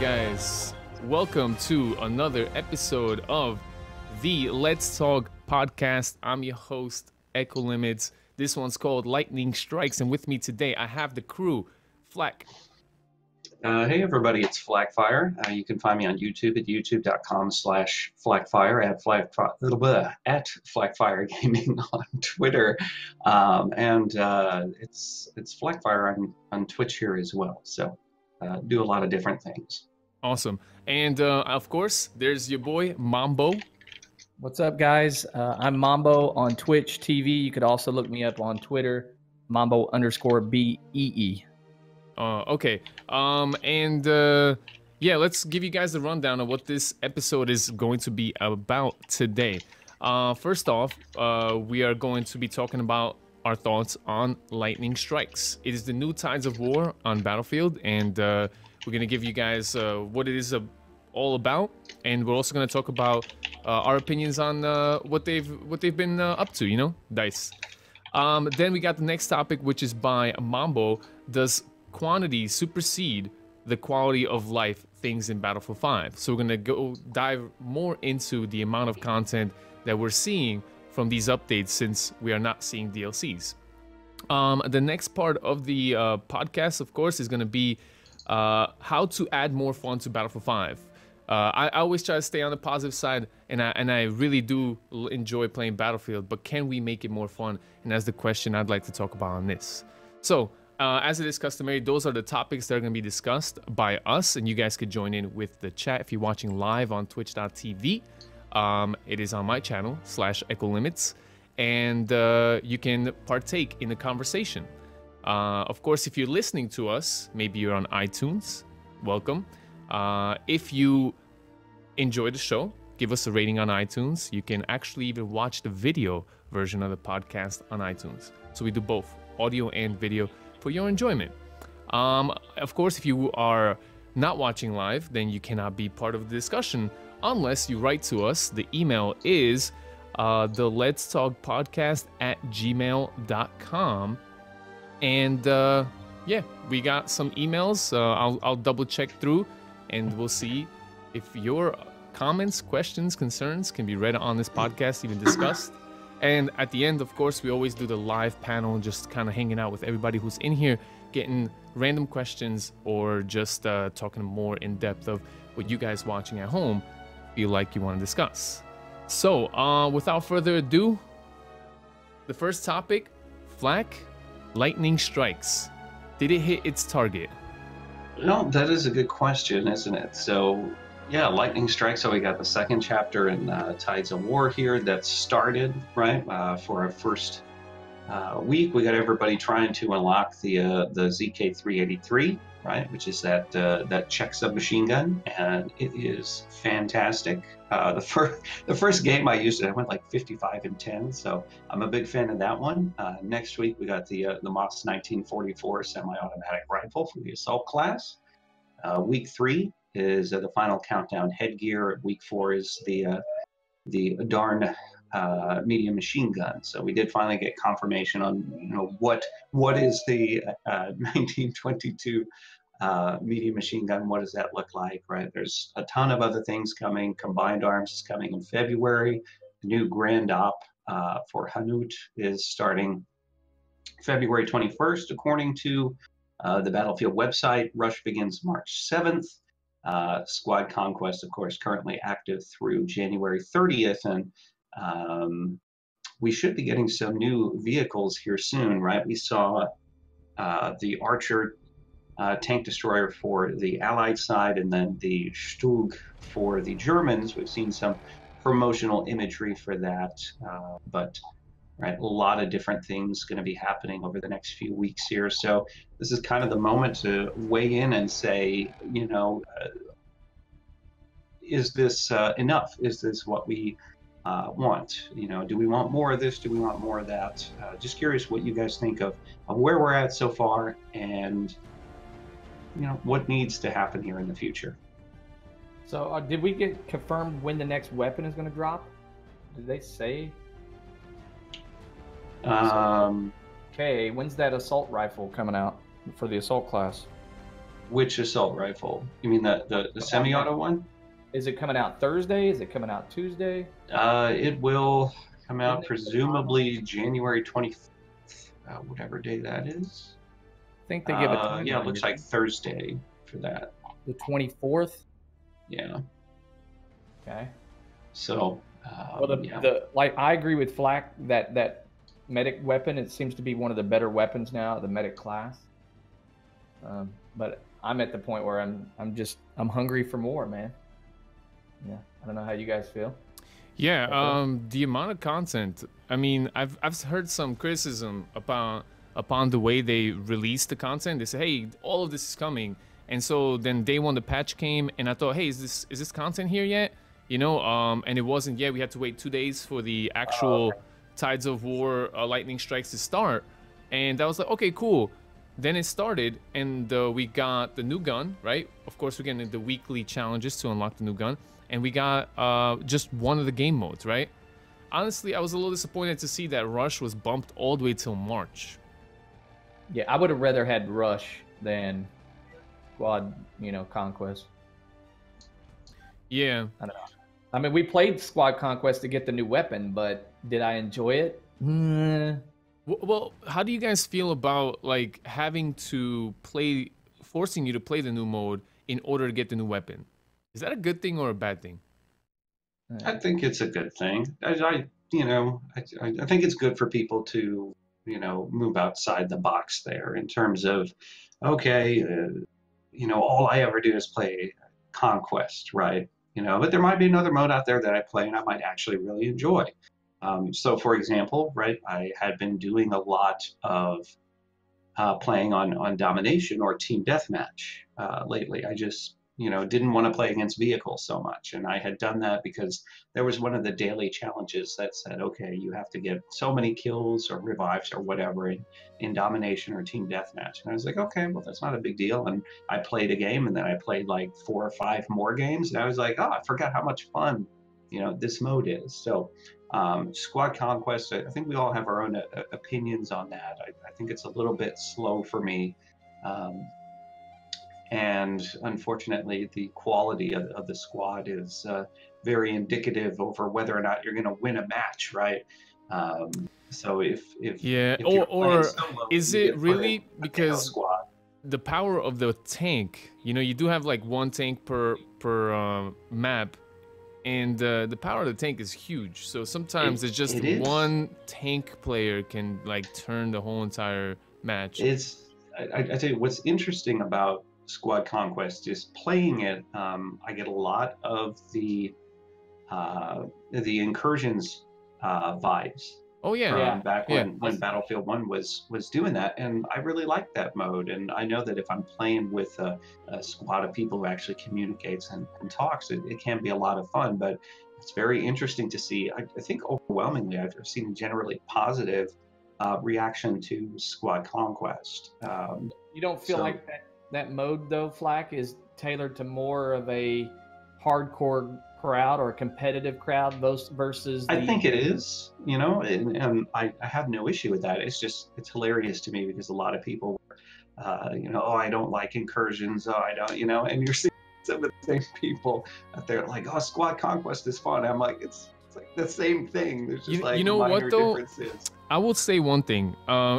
guys, welcome to another episode of the Let's Talk podcast. I'm your host, Echo Limits. This one's called Lightning Strikes, and with me today I have the crew, Flak. Hey everybody, it's Flakfire. You can find me on YouTube at youtube.com/Flakfire, at Flakfire Gaming on Twitter, and it's Flakfire on Twitch here as well. So do a lot of different things. Awesome. And of course, there's your boy, Mambo. What's up, guys? I'm Mambo on Twitch TV. You could also look me up on Twitter, Mambo_BEE. Okay. Yeah, let's give you guys a rundown of what this episode is going to be about today. First off, we are going to be talking about our thoughts on lightning strikes. It is the new tides of war on Battlefield, and we're going to give you guys what it is all about, and we're also going to talk about our opinions on what they've been up to, you know, DICE. Then we got the next topic, which is by Mambo. Does quantity supersede the quality of life things in Battlefield 5? So we're gonna go dive more into the amount of content that we're seeing from these updates, since we are not seeing DLCs. The next part of the podcast, of course, is gonna be how to add more fun to Battlefield 5. I always try to stay on the positive side, and I really do enjoy playing Battlefield, but can we make it more fun? And that's the question I'd like to talk about on this. So as it is customary, those are the topics that are going to be discussed by us, and you guys could join in with the chat if you're watching live on twitch.tv. It is on my channel /EchoLimits, and you can partake in the conversation. Of course, if you're listening to us, maybe you're on iTunes, welcome. If you enjoy the show, give us a rating on iTunes. You can actually even watch the video version of the podcast on iTunes. So we do both audio and video for your enjoyment. Of course, if you are not watching live, then you cannot be part of the discussion unless you write to us. The email is the Let's Talk Podcast @gmail.com. And yeah, we got some emails. I'll double check through, and we'll see if your comments, questions, concerns can be read on this podcast, even discussed. And at the end, of course, we always do the live panel, just kind of hanging out with everybody who's in here, getting random questions, or just talking more in depth of what you guys watching at home feel like you want to discuss. So without further ado, the first topic, Flak, lightning strikes. Did it hit its target? No, that is a good question, isn't it? So yeah, lightning strikes. So we got the second chapter in Tides of War here that started, right? For our first week, we got everybody trying to unlock the ZK383, right? Which is that Czech submachine gun, and it is fantastic. The first game I used it, I went like 55 and 10, so I'm a big fan of that one. Next week we got the Moss 1944 semi-automatic rifle for the assault class. Week 3 is the final countdown headgear. Week 4 is the darn medium machine gun. So we did finally get confirmation on, you know, what is the 1922 medium machine gun. What does that look like, right? There's a ton of other things coming. Combined Arms is coming in February. The new Grand Op for Hanut is starting February 21st, according to the Battlefield website. Rush begins March 7th. Squad Conquest, of course, currently active through January 30th, and we should be getting some new vehicles here soon, right? We saw the Archer tank destroyer for the Allied side, and then the Stug for the Germans. We've seen some promotional imagery for that, but right, a lot of different things going to be happening over the next few weeks here. So this is kind of the moment to weigh in and say, you know, is this enough? Is this what we want? You know, do we want more of this? Do we want more of that? Just curious what you guys think of where we're at so far, and you know, what needs to happen here in the future. So did we get confirmed when the next weapon is going to drop? Did they say? Okay, when's that assault rifle coming out for the assault class? Which assault rifle? You mean the semi-auto one? Is it coming out Thursday? Is it coming out Tuesday? It will come out Isn't it presumably January 25th, whatever day that is. I think they give a timeline. Yeah, it looks like Thursday for that. The 24th. Yeah. Okay. So, Well, yeah. like I agree with Flak that medic weapon. It seems to be one of the better weapons now, the medic class. But I'm at the point where I'm hungry for more, man. Yeah, I don't know how you guys feel. Yeah, the amount of content. I mean, I've heard some criticism upon the way they released the content. They say, hey, all of this is coming, and so then day one the patch came, and I thought, hey, is this content here yet? You know, and it wasn't yet. We had to wait 2 days for the actual Tides of War lightning strikes to start, and I was like, okay, cool. Then it started, and we got the new gun, right? Of course, we're getting the weekly challenges to unlock the new gun, and we got just one of the game modes, right? Honestly, I was a little disappointed to see that Rush was bumped all the way till March. Yeah, I would have rather had Rush than Squad, Conquest. Yeah. I don't know. I mean, we played Squad Conquest to get the new weapon, but did I enjoy it? Well, how do you guys feel about like having to forcing you to play the new mode in order to get the new weapon? Is that a good thing or a bad thing? I think it's a good thing. I think it's good for people to, move outside the box there in terms of, okay, all I ever do is play Conquest, right? But there might be another mode out there that I play and I might actually really enjoy. So, for example, right, I had been doing a lot of playing on domination or team deathmatch lately. I just, didn't want to play against vehicles so much. And I had done that because there was one of the daily challenges that said, okay, you have to get so many kills or revives or whatever in domination or team deathmatch. And I was like, okay, well, that's not a big deal. And I played a game, and then I played like 4 or 5 more games. And I was like, oh, I forgot how much fun, this mode is. So Squad Conquest, I think we all have our own opinions on that. I think it's a little bit slow for me. And unfortunately, the quality of the squad is very indicative over whether or not you're going to win a match, right? So if or solo, is it really because the power of the tank? You do have like 1 tank per map, and the power of the tank is huge. So sometimes it's just one tank player can like turn the whole entire match. I tell you what's interesting about Squad Conquest is playing it. I get a lot of the incursions vibes. Oh yeah, back when Battlefield 1 was doing that, and I really like that mode. And I know that if I'm playing with a squad of people who actually communicates and talks, it can be a lot of fun. But it's very interesting to see. I think overwhelmingly, I've seen generally positive reaction to Squad Conquest. You don't feel like that mode though, Flak, is tailored to more of a hardcore crowd or a competitive crowd versus I think it is, and I have no issue with that. It's hilarious to me because a lot of people, oh, I don't like incursions, oh, I don't, and you're seeing some of the same people out there like, oh, Squad Conquest is fun. I'm like, it's like the same thing. There's just minor differences. I will say one thing.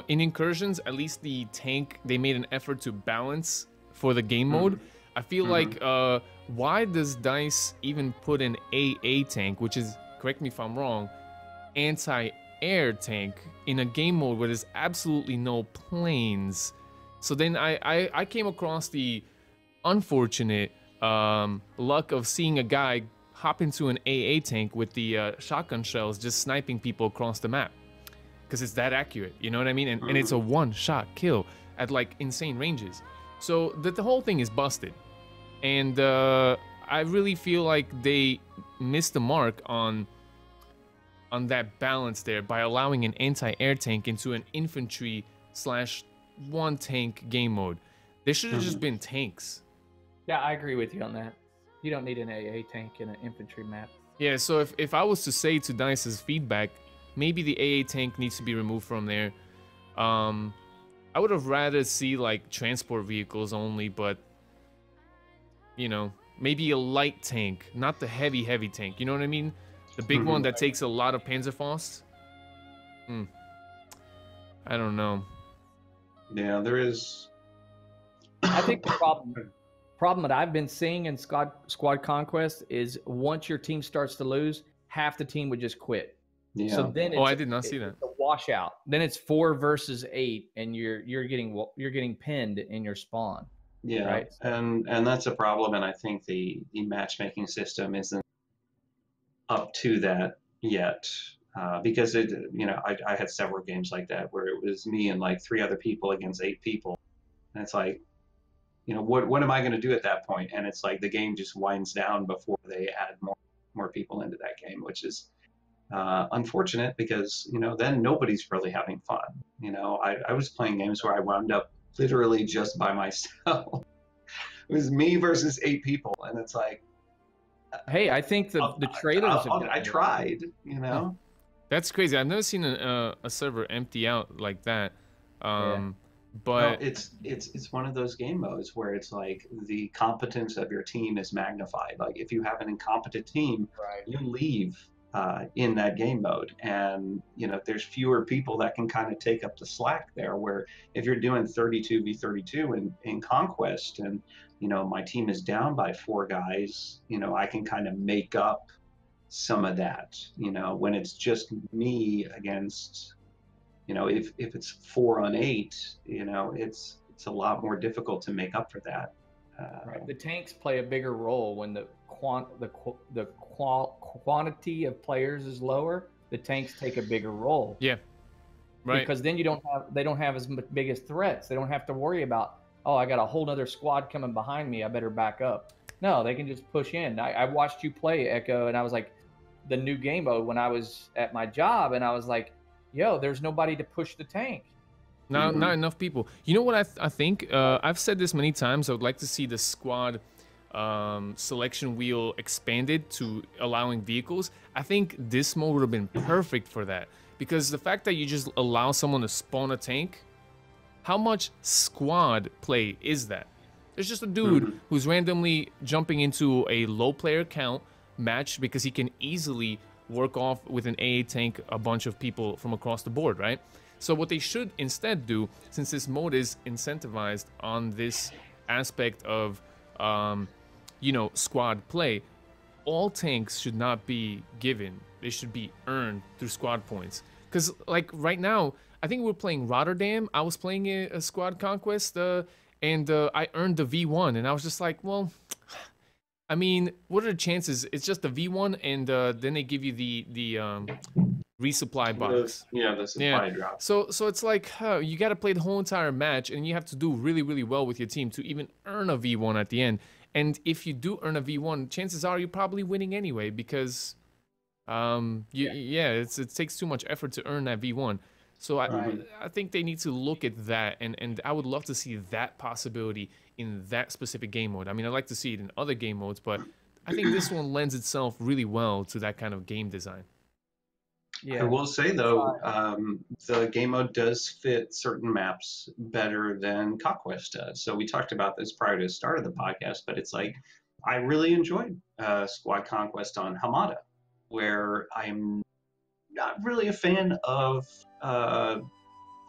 In incursions, at least the tank, they made an effort to balance for the game mode. I feel like, why does DICE even put an AA tank, which is, correct me if I'm wrong, anti-air tank in a game mode where there's absolutely no planes? So then I came across the unfortunate luck of seeing a guy hop into an AA tank with the shotgun shells just sniping people across the map. Because it's that accurate, you know what I mean? And it's a one-shot kill at like insane ranges. So the whole thing is busted. And I really feel like they missed the mark on that balance there by allowing an anti-air tank into an infantry / 1 tank game mode. There should have just been tanks. Yeah, I agree with you on that. You don't need an AA tank in an infantry map. Yeah, so if I was to say to DICE's feedback, maybe the AA tank needs to be removed from there. I would have rather see like transport vehicles only, but you know, maybe a light tank, not the heavy tank. You know what I mean? The big one that takes a lot of Panzerfaust. I don't know. Yeah, there is. I think the problem that I've been seeing in squad conquest is once your team starts to lose, half the team would just quit. Yeah. So then I did not see that. It's a washout. Then it's 4 versus 8, and you're getting pinned in your spawn. Yeah, right? And that's a problem, and I think the matchmaking system isn't up to that yet. Because I had several games like that where it was me and like 3 other people against 8 people, and it's like, what am I going to do at that point? And it's like the game just winds down before they add more people into that game, which is unfortunate because then nobody's really having fun. I was playing games where I wound up literally just by myself. It was me versus 8 people, and it's like, hey, I think the trailers. I tried, That's crazy. I've never seen a server empty out like that. But it's one of those game modes where it's like the competence of your team is magnified. Like if you have an incompetent team, you leave in that game mode, and there's fewer people that can kind of take up the slack there. Where if you're doing 32v32 in Conquest, and my team is down by 4 guys, I can kind of make up some of that. When it's just me against, if it's 4 on 8, it's a lot more difficult to make up for that. The tanks play a bigger role when the quantity of players is lower. The tanks take a bigger role. Yeah, right. Because then they don't have as big as threats. They don't have to worry about, oh, I got a whole other squad coming behind me, I better back up. No, they can just push in. I watched you play, Echo, and I was like, the new game mode when I was at my job, and I was like, yo, there's nobody to push the tank. Not enough people. You know what I think? I've said this many times. I would like to see the squad selection wheel expanded to allowing vehicles. I think this mode would have been perfect for that, because the fact that you just allow someone to spawn a tank, how much squad play is that? There's just a dude who's randomly jumping into a low player count match because he can easily work off with an AA tank a bunch of people from across the board, right? So what they should instead do, since this mode is incentivized on this aspect of, squad play, all tanks should not be given. They should be earned through squad points. Because, like, right now, I think we're playing Rotterdam. I was playing a squad conquest, and I earned the V1, and I was just like, well, I mean, what are the chances? It's just the V1, and then they give you the resupply box. The supply drop. So it's like you got to play the whole entire match, and you have to do really, really well with your team to even earn a V1 at the end. And if you do earn a V1, chances are you're probably winning anyway, because it takes too much effort to earn that V1. So I think they need to look at that, and I would love to see that possibility in that specific game mode. I mean, I'd like to see it in other game modes, but I think this one lends itself really well to that kind of game design. Yeah. I will say, though, the game mode does fit certain maps better than Conquest does. So we talked about this prior to the start of the podcast, but it's like, I really enjoyed Squad Conquest on Hamada, where I'm not really a fan of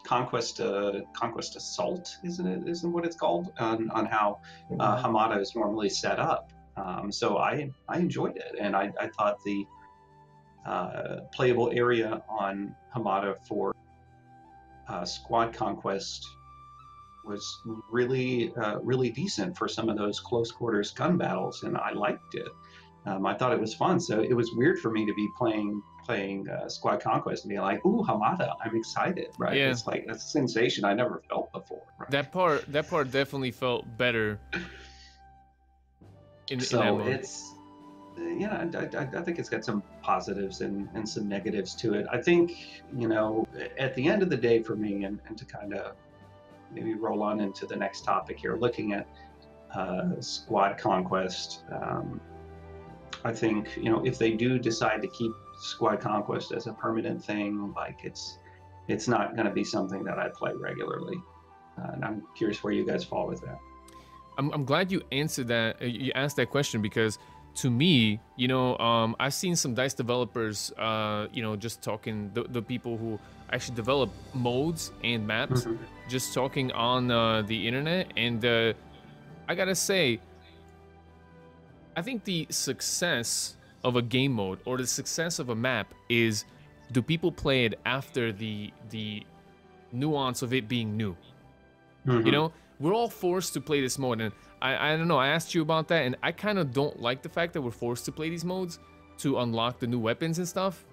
Conquest Assault, isn't what it's called, on how Hamada is normally set up. So I enjoyed it, and I thought the playable area on Hamada for Squad Conquest was really decent for some of those close quarters gun battles, and I liked it. I thought it was fun. So it was weird for me to be playing Squad Conquest and be like, ooh, Hamada, I'm excited, right? Yeah. It's like, that's a sensation I never felt before. Right? That part definitely felt better. In that mode. It's, I think it's got some positives and some negatives to it. I think, at the end of the day for me, and to kind of maybe roll on into the next topic here, looking at Squad Conquest, I think, if they do decide to keep Squad Conquest as a permanent thing, like it's not going to be something that I play regularly. And I'm curious where you guys fall with that. I'm glad you answered that. You asked that question because to me, you know, I've seen some dice developers, you know, just talking the people who actually develop modes and maps, just talking on the internet, and I gotta say, I think the success of a game mode or the success of a map is, do people play it after the nuance of it being new? You know, we're all forced to play this mode, and I don't know, I asked you about that, and I kind of don't like the fact that we're forced to play these modes to unlock the new weapons and stuff.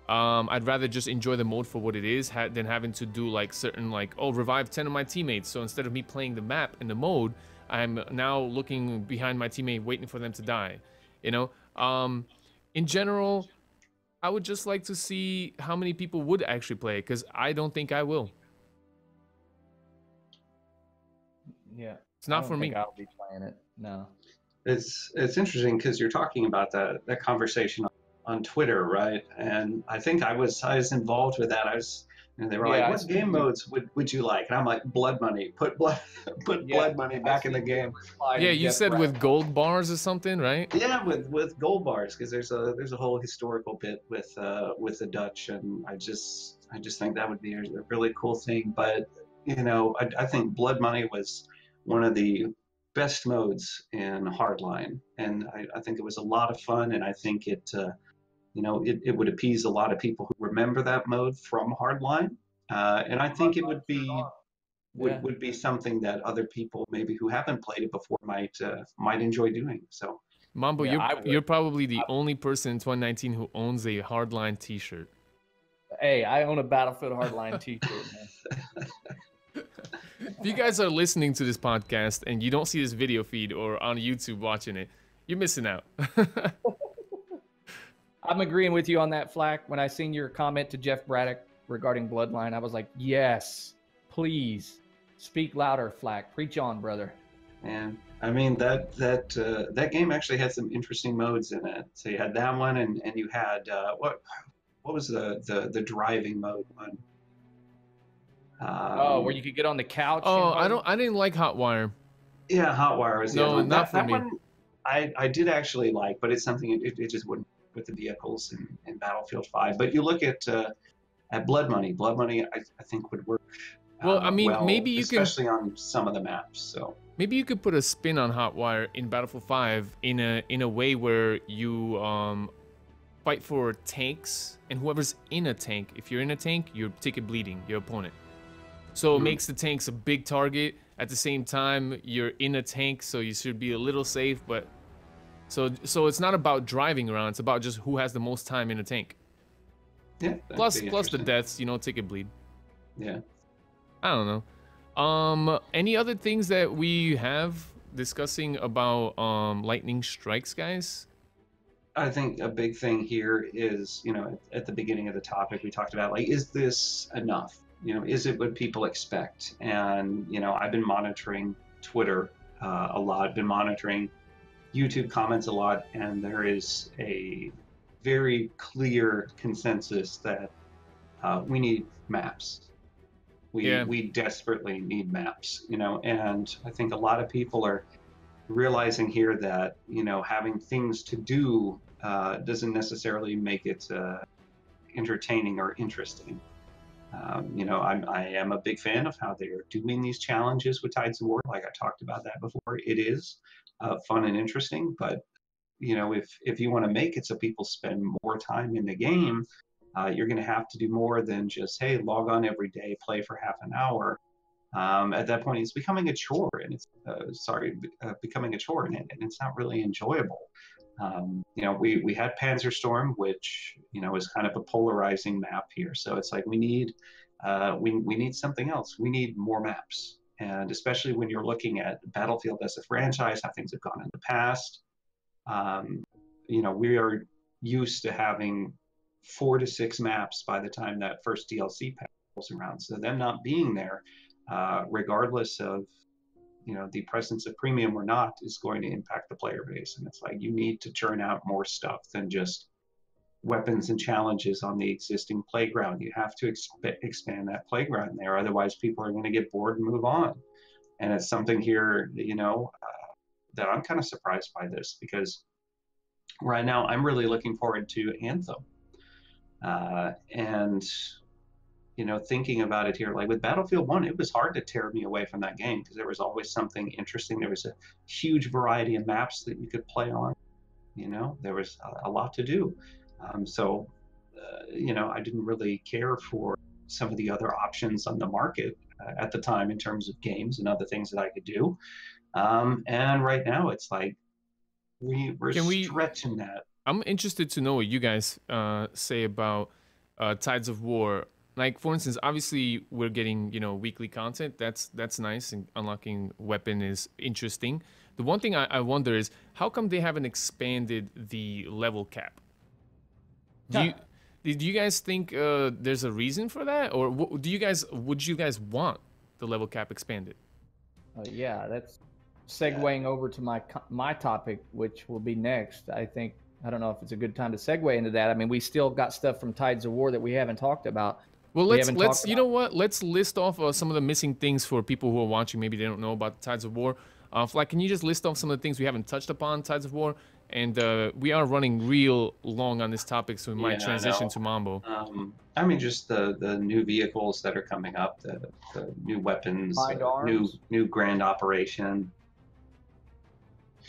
I'd rather just enjoy the mode for what it is than having to do like certain, like, oh, revive 10 of my teammates. So instead of me playing the map and the mode, I'm now looking behind my teammate waiting for them to die, you know? In general, I would just like to see how many people would actually play it, because I don't think I will. Yeah. It's not for me. I'll be playing it. No. It's interesting because you're talking about that conversation on Twitter, right? And I think I was involved with that. And they were like, "What game modes would you like?" And I'm like, "Blood money. Put blood money back in the game." Yeah, you said with gold bars or something, right? Yeah, with gold bars, because there's a whole historical bit with the Dutch, and I just think that would be a really cool thing. But you know, I think blood money was one of the best modes in Hardline, and I think it was a lot of fun, and I think it you know, it would appease a lot of people who remember that mode from Hardline, and I think it would be something that other people maybe who haven't played it before might enjoy doing. So, Mambo, you're probably the only person in 2019 who owns a Hardline T-shirt. Hey, I own a Battlefield Hardline T-shirt, man. If you guys are listening to this podcast and you don't see this video feed or on YouTube watching it, you're missing out. I'm agreeing with you on that, Flak. When I seen your comment to Jeff Braddock regarding Bloodline, I was like, yes, please speak louder, Flak. Preach on, brother. And I mean that game actually had some interesting modes in it. So you had that one, and you had what was the driving mode one? Where you could get on the couch. Oh, I didn't like Hotwire. Yeah, Hotwire was the other one. Not for me. One I did actually like, but it's something it just wouldn't with the vehicles in Battlefield 5. But you look at Blood Money. Blood Money, I think would work. Well, I mean, maybe you especially on some of the maps. So maybe you could put a spin on Hotwire in Battlefield 5 in a way where you fight for tanks, and whoever's in a tank, if you're in a tank, you're ticket bleeding your opponent. So it makes the tanks a big target. At the same time, you're in a tank, so you should be a little safe. But so it's not about driving around. It's about just who has the most time in a tank. Yeah. Plus the deaths, you know, ticket bleed. Yeah. I don't know. Any other things that we have discussing about lightning strikes, guys? I think a big thing here is, you know, at the beginning of the topic we talked about, like, is this enough? You know, is it what people expect? And, you know, I've been monitoring Twitter a lot, been monitoring YouTube comments a lot, and there is a very clear consensus that we need maps. We desperately need maps, you know, and I think a lot of people are realizing here that, you know, having things to do doesn't necessarily make it entertaining or interesting. You know, I am a big fan of how they are doing these challenges with Tides of War. Like I talked about that before, it is fun and interesting. But you know, if you want to make it so people spend more time in the game, you're going to have to do more than just, hey, log on every day, play for half an hour. At that point, it's becoming a chore, and it's becoming a chore, and it's not really enjoyable. You know, we had Panzerstorm, which, you know, is kind of a polarizing map here. So it's like we need something else. We need more maps, and especially when you're looking at Battlefield as a franchise, how things have gone in the past. You know, we are used to having 4 to 6 maps by the time that first DLC pack rolls around. So them not being there, regardless of, you know, the presence of premium or not, is going to impact the player base. And it's like you need to churn out more stuff than just weapons and challenges on the existing playground. You have to expand that playground there, otherwise people are going to get bored and move on. And it's something here, that I'm kind of surprised by this, because right now I'm really looking forward to Anthem. And thinking about it here, like with Battlefield 1, it was hard to tear me away from that game because there was always something interesting. There was a huge variety of maps that you could play on. There was a lot to do. So, I didn't really care for some of the other options on the market at the time in terms of games and other things that I could do. And right now it's like we're stretching that. I'm interested to know what you guys say about Tides of War. Like, for instance, obviously we're getting, weekly content. That's nice, and unlocking weapon is interesting. The one thing I wonder is, how come they haven't expanded the level cap? Do you guys think there's a reason for that? Or would you guys want the level cap expanded? Yeah, that's segueing over to my topic, which will be next. I don't know if it's a good time to segue into that. I mean, we still got stuff from Tides of War that we haven't talked about. Well, let's you know what? Let's list off some of the missing things for people who are watching. Maybe they don't know about the Tides of War. Flak, can you just list off some of the things we haven't touched upon Tides of War? And we are running real long on this topic, so we might transition to Mambo. I mean, just the new vehicles that are coming up, the new weapons, new grand operation.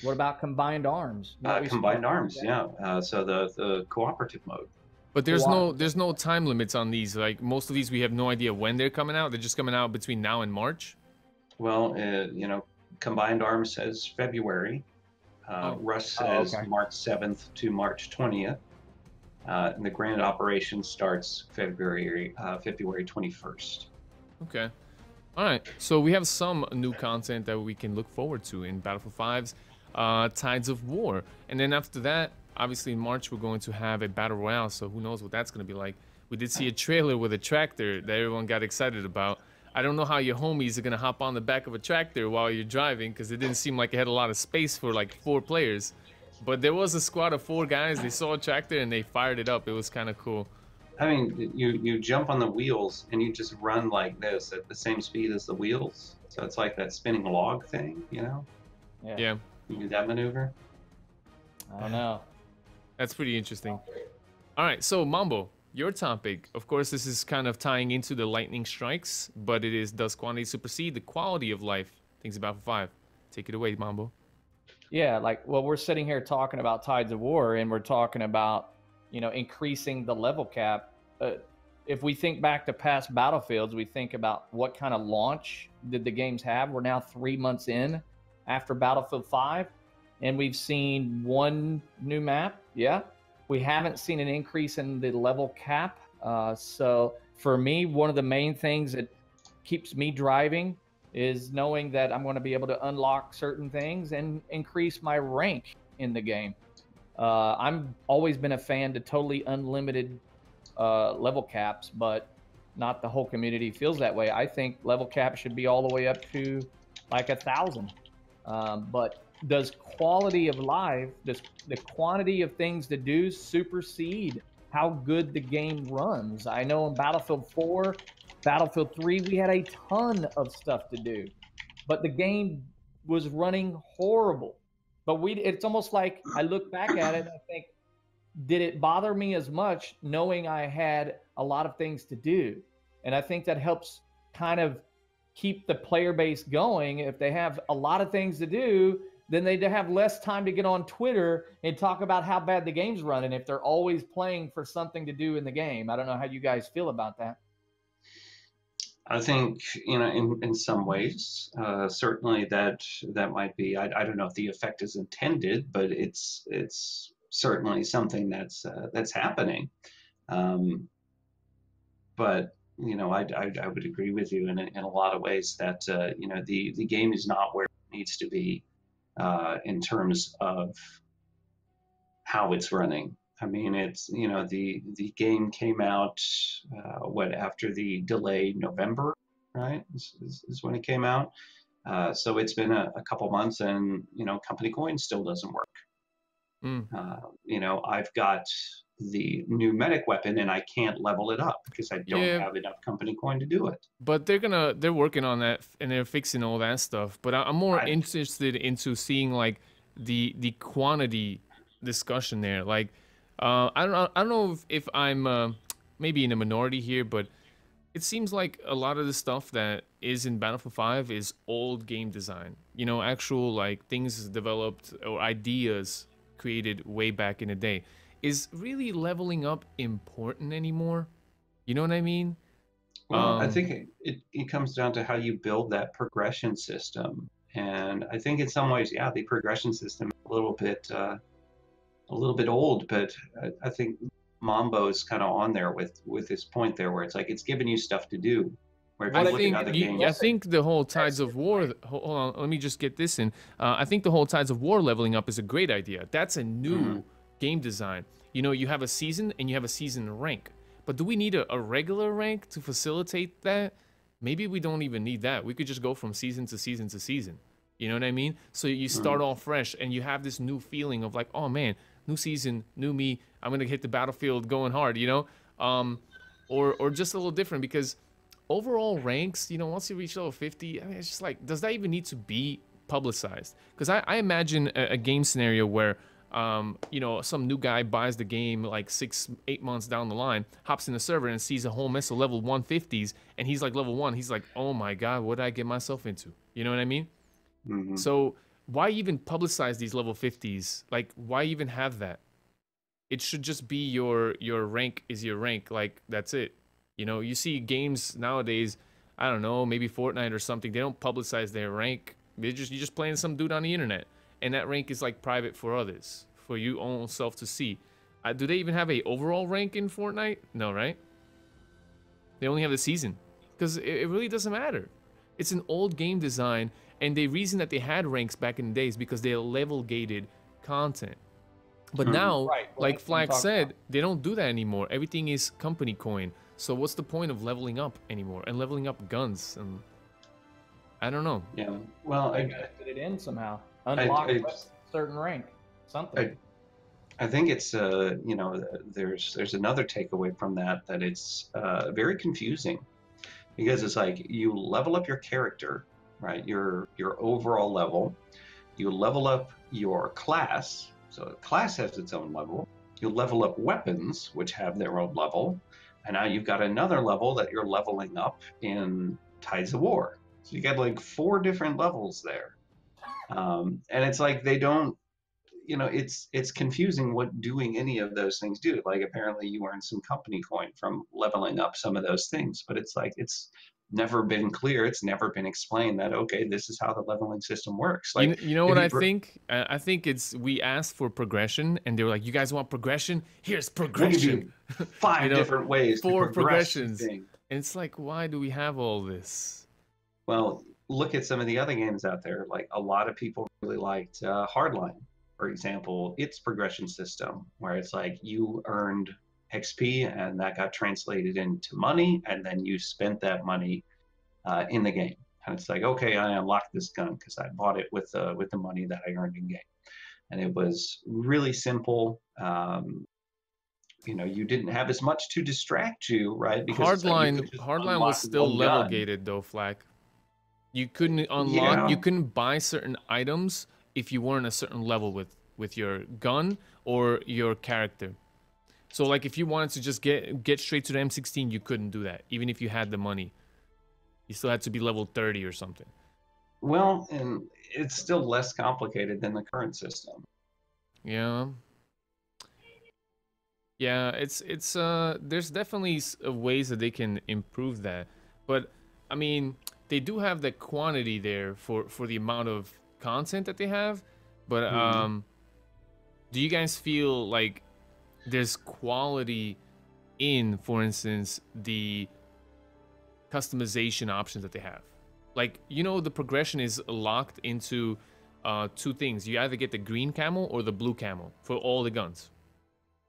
What about combined arms? Combined arms, yeah. So the cooperative mode. But there's no time limits on these. Like, most of these, we have no idea when they're coming out. They're just coming out between now and March. Well, combined arms says February. Russ says March 7th to March 20th. And the grand operation starts February 21st. Okay. All right. So we have some new content that we can look forward to in Battlefield 5's Tides of War. And then after that, obviously in March, we're going to have a Battle Royale. So who knows what that's going to be like. We did see a trailer with a tractor that everyone got excited about. I don't know how your homies are going to hop on the back of a tractor while you're driving, because it didn't seem like it had a lot of space for like 4 players. But there was a squad of 4 guys. They saw a tractor and they fired it up. It was kind of cool. I mean, you jump on the wheels and you just run like this at the same speed as the wheels. So it's like that spinning log thing, Yeah. You do that maneuver? I don't know. That's pretty interesting. All right, so Mambo, your topic. Of course, this is kind of tying into the lightning strikes, but it is, does quantity supersede the quality of life? Things about 5. Take it away, Mambo. Yeah, we're sitting here talking about Tides of War, and we're talking about, increasing the level cap. If we think back to past Battlefields, we think about what kind of launch did the games have. We're now 3 months in after Battlefield 5, and we've seen 1 new map. Yeah. We haven't seen an increase in the level cap. So for me, one of the main things that keeps me driving is knowing that I'm going to be able to unlock certain things and increase my rank in the game. I'm always been a fan to totally unlimited level caps, but not the whole community feels that way. I think level cap should be all the way up to like 1,000. But does quality of life, does the quantity of things to do supersede how good the game runs? I know in Battlefield 4, Battlefield 3, we had a ton of stuff to do, but the game was running horrible. But it's almost like I look back at it and I think, did it bother me as much knowing I had a lot of things to do? And I think that helps kind of keep the player base going. If they have a lot of things to do, then they have less time to get on Twitter and talk about how bad the game's running if they're always playing for something to do in the game. I don't know how you guys feel about that. I think, in some ways, certainly that might be, I don't know if the effect is intended, but it's certainly something that's happening. But I would agree with you in a lot of ways that the game is not where it needs to be in terms of how it's running. I mean, it's the game came out after the delayed November, right? Is when it came out. So it's been a couple months, and company coin still doesn't work. I've got the new medic weapon and I can't level it up because I don't Yeah. have enough company coin to do it. But they're working on that and they're fixing all that stuff. But I'm more Right. interested into seeing like the quantity discussion there. Like, I don't know if I'm maybe in a minority here, but it seems like a lot of the stuff that is in Battlefield 5 is old game design. You know, actual like things developed or ideas created way back in the day. Is really leveling up important anymore? You know what I mean? Well, I think it comes down to how you build that progression system. And I think in some ways, yeah, the progression system is a little bit old, but I think Mambo is kind of on there with this point there where it's like it's giving you stuff to do. Where if Well, you I look at think other games, I think the whole Tides of War. Hold on, let me just get this in. I think the whole Tides of War leveling up is a great idea. That's a new game design. You know, you have a season and you have a season rank. But do we need a regular rank to facilitate that? Maybe we don't even need that. We could just go from season to season to season. You know what I mean? So you start off fresh and you have this new feeling of like, oh man, new season, new me. I'm gonna hit the battlefield going hard. You know, or just a little different because overall ranks, you know, once you reach level 50, I mean, it's just like, does that even need to be publicized? Because I imagine a game scenario where, you know, some new guy buys the game like 6-8 months down the line, hops in the server and sees a whole mess of level 150s, and he's like level 1. He's like, oh my god, what did I get myself into? You know what I mean? So why even publicize these level 50s? Like, why even have that? It should just be your rank is your rank. Like, that's it. You know, you see games nowadays, I don't know, maybe Fortnite or something, they don't publicize their rank. You're just playing some dude on the internet. And that rank is like private for others, for you own self to see. Do they even have a overall rank in Fortnite? No, right? They only have the season. Because it really doesn't matter. It's an old game design, and the reason that they had ranks back in the days because they level gated content. But now, Right, well, like that's what I'm Flak talking said, about. they don't do that anymore. Everything is company coin. So what's the point of leveling up anymore and leveling up guns? And I don't know. yeah. Well, They gotta fit it in somehow. I, Unlock I, a certain rank. Something. I think it's you know, there's another takeaway from that it's very confusing because it's like you level up your character, right? Your overall level. You level up your class, so the class has its own level. You level up weapons, which have their own level, and now you've got another level that you're leveling up in Tides of War. So you got like 4 different levels there, and it's like they don't, you know, it's confusing what doing any of those things do. Like apparently you earn some company coin from leveling up some of those things, but it's like it's never been clear. It's never been explained that okay, this is how the leveling system works. Like You know if what you I think? I think it's we asked for progression, and they were like, "You guys want progression? Here's progression." you 5 You know, different ways to 4 progress the progressions, thing. and it's like, why do we have all this? Well, look at some of the other games out there. Like a lot of people really liked Hardline, for example, its progression system, where it's like you earned XP and that got translated into money, and then you spent that money in the game. And it's like, okay, I unlocked this gun because I bought it with the money that I earned in game, and it was really simple. You know, you didn't have as much to distract you, right? Because it's like you could just Hardline was unlock still one level gun. gated though, Flak. You couldn't unlock, Yeah. you couldn't buy certain items if you weren't a certain level with your gun or your character. So like if you wanted to just get straight to the M16, you couldn't do that, even if you had the money. You still had to be level 30 or something. Well, and it's still less complicated than the current system. Yeah. Yeah, it's there's definitely ways that they can improve that. But I mean, they do have the quantity there for the amount of content that they have. But do you guys feel like there's quality in, for instance, the customization options that they have? Like, you know, the progression is locked into 2 things. You either get the green camel or the blue camel for all the guns.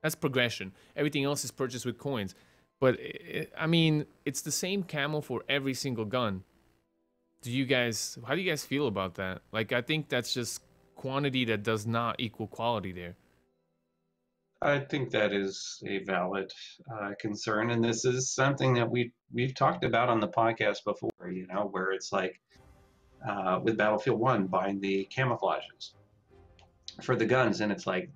That's progression. Everything else is purchased with coins. But I mean, it's the same camel for every single gun. How do you guys feel about that? Like, I think that's just quantity that does not equal quality there. I think that is a valid concern, and this is something that we've talked about on the podcast before. You know, where it's like with Battlefield One, buying the camouflages for the guns, and it's like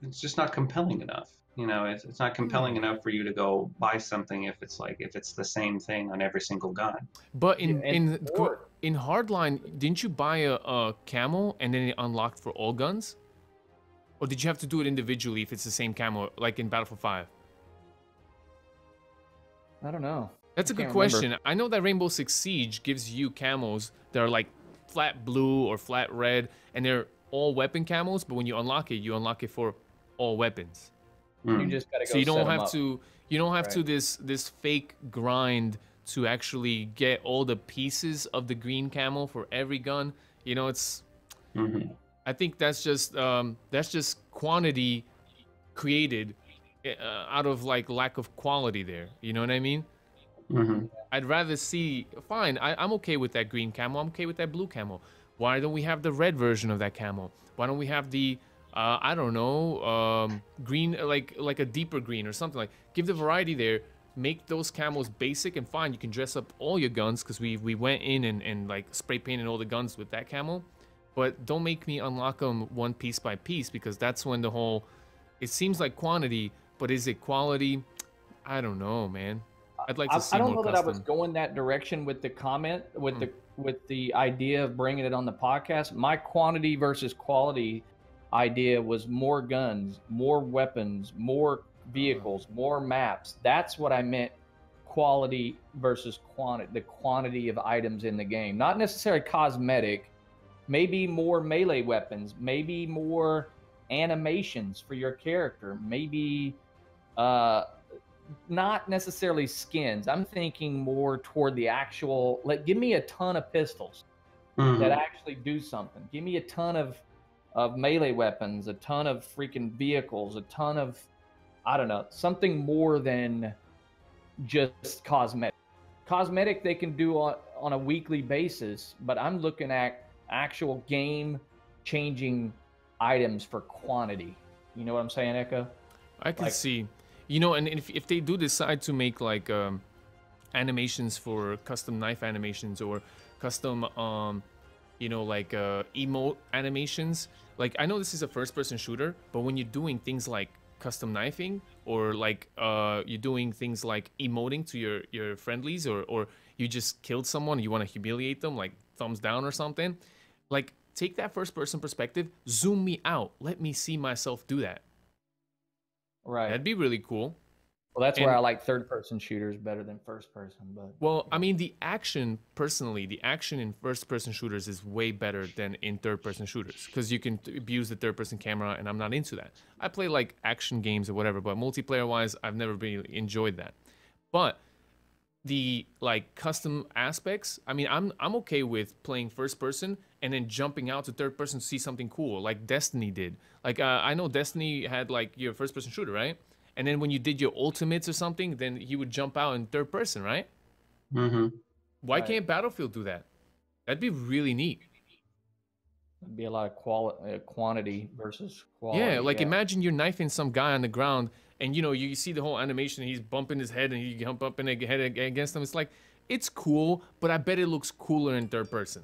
it's just not compelling enough. You know, it's not compelling enough for you to go buy something if it's the same thing on every single gun. But Yeah, in Hardline, didn't you buy a camo and then it unlocked for all guns? Or did you have to do it individually if it's the same camo, like in Battlefield 5? I don't know. That's a good question. I know that Rainbow Six Siege gives you camos that are like flat blue or flat red, and they're all weapon camos, but when you unlock it for all weapons. You just gotta go. So you don't have up. to this fake grind to actually get all the pieces of the green camo for every gun. You know, it's I think that's just quantity created out of like lack of quality there. You know what I mean? I'd rather see, fine, I'm okay with that green camo, I'm okay with that blue camo. Why don't we have the red version of that camo? Why don't we have the I don't know, green, like a deeper green or something? Like, give the variety there, make those camos basic, and fine, you can dress up all your guns, because we went in and like spray painted all the guns with that camo. But don't make me unlock them one piece by piece, because that's when the whole, it seems like quantity, but is it quality? I don't know, man. I'd like to see more custom. I don't know that I was going that direction with the comment, with the idea of bringing it on the podcast. My quantity versus quality idea was more guns, more weapons, more vehicles, more maps. That's what I meant, quality versus quantity, the quantity of items in the game. Not necessarily cosmetic, maybe more melee weapons, maybe more animations for your character, maybe not necessarily skins. I'm thinking more toward the actual, like, give me a ton of pistols that actually do something. Give me a ton of melee weapons, a ton of freaking vehicles, a ton of, I don't know, something more than just cosmetic. Cosmetic they can do on a weekly basis, but I'm looking at actual game-changing items for quantity. You know what I'm saying, Echo? I can see. You know, and if they do decide to make like animations for custom knife animations or custom, you know, like emote animations. Like, I know this is a first-person shooter, but when you're doing things like custom knifing, or like you're doing things like emoting to your friendlies, or you just killed someone and you want to humiliate them, like thumbs down or something, like take that first-person perspective, zoom me out, let me see myself do that. Right. That'd be really cool. Well, that's where I like third-person shooters better than first-person. But well, I mean, the action, personally, the action in first-person shooters is way better than in third-person shooters, because you can abuse the third-person camera, and I'm not into that. I play like action games or whatever, but multiplayer-wise, I've never really enjoyed that. But the like custom aspects, I mean, I'm okay with playing first-person and then jumping out to third-person to see something cool, like Destiny did. Like I know Destiny had like your first-person shooter, right? And then when you did your ultimates or something, then he would jump out in third person, right? Why can't Battlefield do that? That'd be really neat. It'd be a lot of quantity versus quality. Yeah, like imagine you're knifing some guy on the ground, and you know, you see the whole animation, he's bumping his head and you jump up in the head against him. It's like, it's cool, but I bet it looks cooler in third person.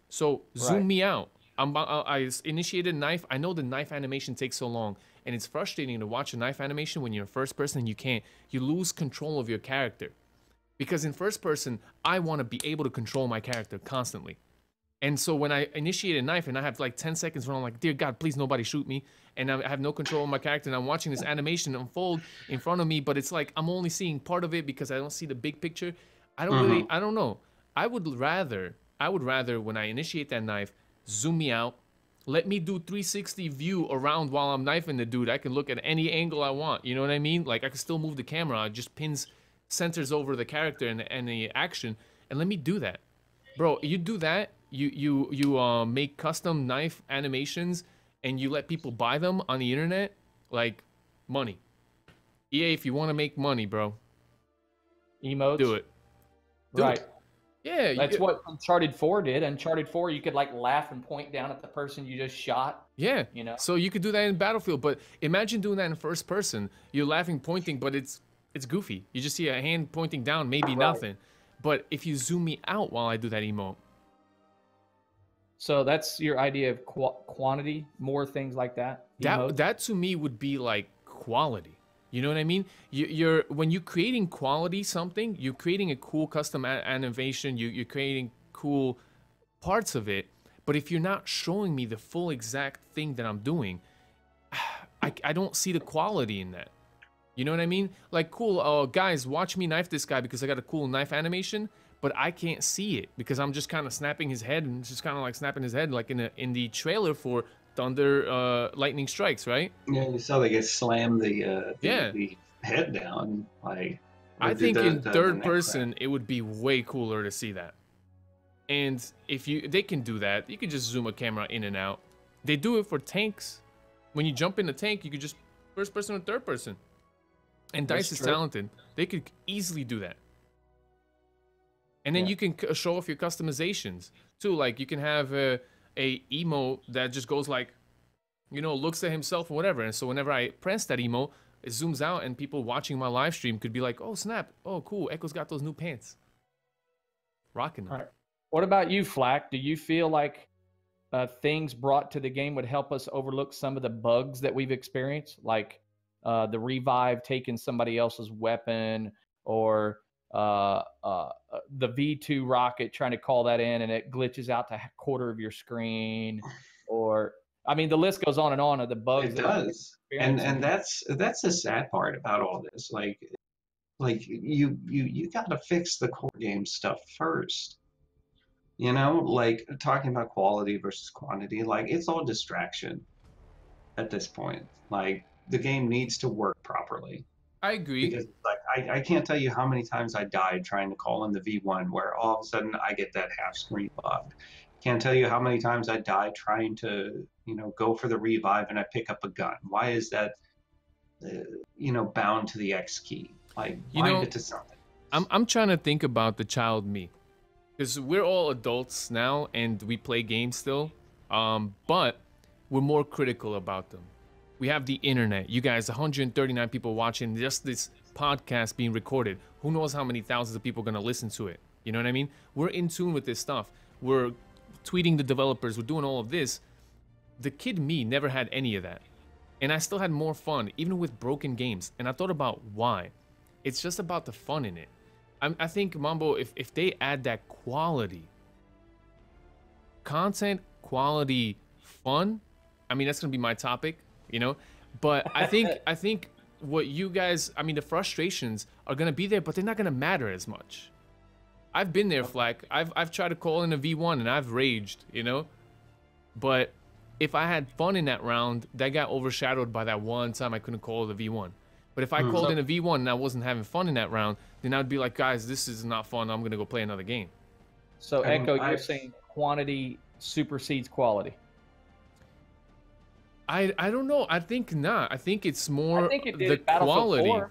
So zoom me out. I initiated a knife. I know the knife animation takes so long, and it's frustrating to watch a knife animation when you're first person and you lose control of your character. Because in first person, I want to be able to control my character constantly. And so when I initiate a knife and I have like 10 seconds where I'm like, dear God, please nobody shoot me, and I have no control of my character, and I'm watching this animation unfold in front of me, but it's like I'm only seeing part of it because I don't see the big picture. I don't know. I would rather when I initiate that knife, zoom me out, let me do 360 view around while I'm knifing the dude. I can look at any angle I want. You know what I mean? Like, I can still move the camera. It just centers over the character and the action. And let me do that. Bro, you do that, you make custom knife animations, and you let people buy them on the internet, like, money. EA, if you want to make money, bro, emotes, do it. Right. Yeah, That's what Uncharted 4 did. Uncharted 4, you could like laugh and point down at the person you just shot. yeah. You know? So you could do that in Battlefield, but imagine doing that in first person. You're laughing, pointing, but it's goofy. You just see a hand pointing down, maybe nothing. But if you zoom me out while I do that emote. So that's your idea of quantity, more things like that. That to me would be like quality. You know what I mean? You're when you're creating quality something, you're creating a cool custom animation. You're creating cool parts of it. But if you're not showing me the full exact thing that I'm doing, I don't see the quality in that. You know what I mean? Like, cool, guys, watch me knife this guy because I got a cool knife animation, but I can't see it because I'm just kind of snapping his head and just kind of like snapping his head like in the trailer for Thunder Lightning Strikes, right? Yeah, you saw they get slammed the head down. Like, I think in third person it would be way cooler to see that. And if they can do that, you can just zoom a camera in and out. They do it for tanks. When you jump in the tank, you could just first person or third person. And DICE is talented. They could easily do that. And then you can show off your customizations too. Like you can have a emote that just goes like, you know, looks at himself or whatever. And so whenever I press that emote, it zooms out and people watching my live stream could be like, oh snap, oh cool, Echo's got those new pants. Rocking them. All right. What about you, Flak? Do you feel like things brought to the game would help us overlook some of the bugs that we've experienced? Like the revive taking somebody else's weapon, or the V2 rocket trying to call that in and it glitches out to a quarter of your screen, or I mean the list goes on and on of the bugs. It does, and that's the sad part about all this. Like you got to fix the core game stuff first. You know, like talking about quality versus quantity, like it's all distraction at this point. Like the game needs to work properly. I agree. Because like I can't tell you how many times I died trying to call in the V1 where all of a sudden I get that half screen bug. Can't tell you how many times I died trying to, you know, go for the revive and I pick up a gun. Why is that, you know, bound to the X key? Like bind it to something. I'm trying to think about the child me. Because we're all adults now and we play games still, but we're more critical about them. We have the internet. You guys, 139 people watching just this podcast being recorded. Who knows how many thousands of people are going to listen to it? You know what I mean? We're in tune with this stuff. We're tweeting the developers. We're doing all of this. The kid me never had any of that. And I still had more fun, even with broken games. And I thought about why. It's just about the fun in it. I think, Mambo, if they add that quality, content, quality, fun, I mean, that's going to be my topic, you know? But I think what you guys, I mean, the frustrations are going to be there, but they're not going to matter as much. I've been there, Flak. I've tried to call in a V1 and I've raged, you know? But if I had fun in that round, that got overshadowed by that one time I couldn't call the V1. But if I called in a V1 and I wasn't having fun in that round, then I'd be like, guys, this is not fun. I'm going to go play another game. So, Echo, you're saying quantity supersedes quality. I don't know. I think not. I think it's more I think it did the in Battlefield quality. 4.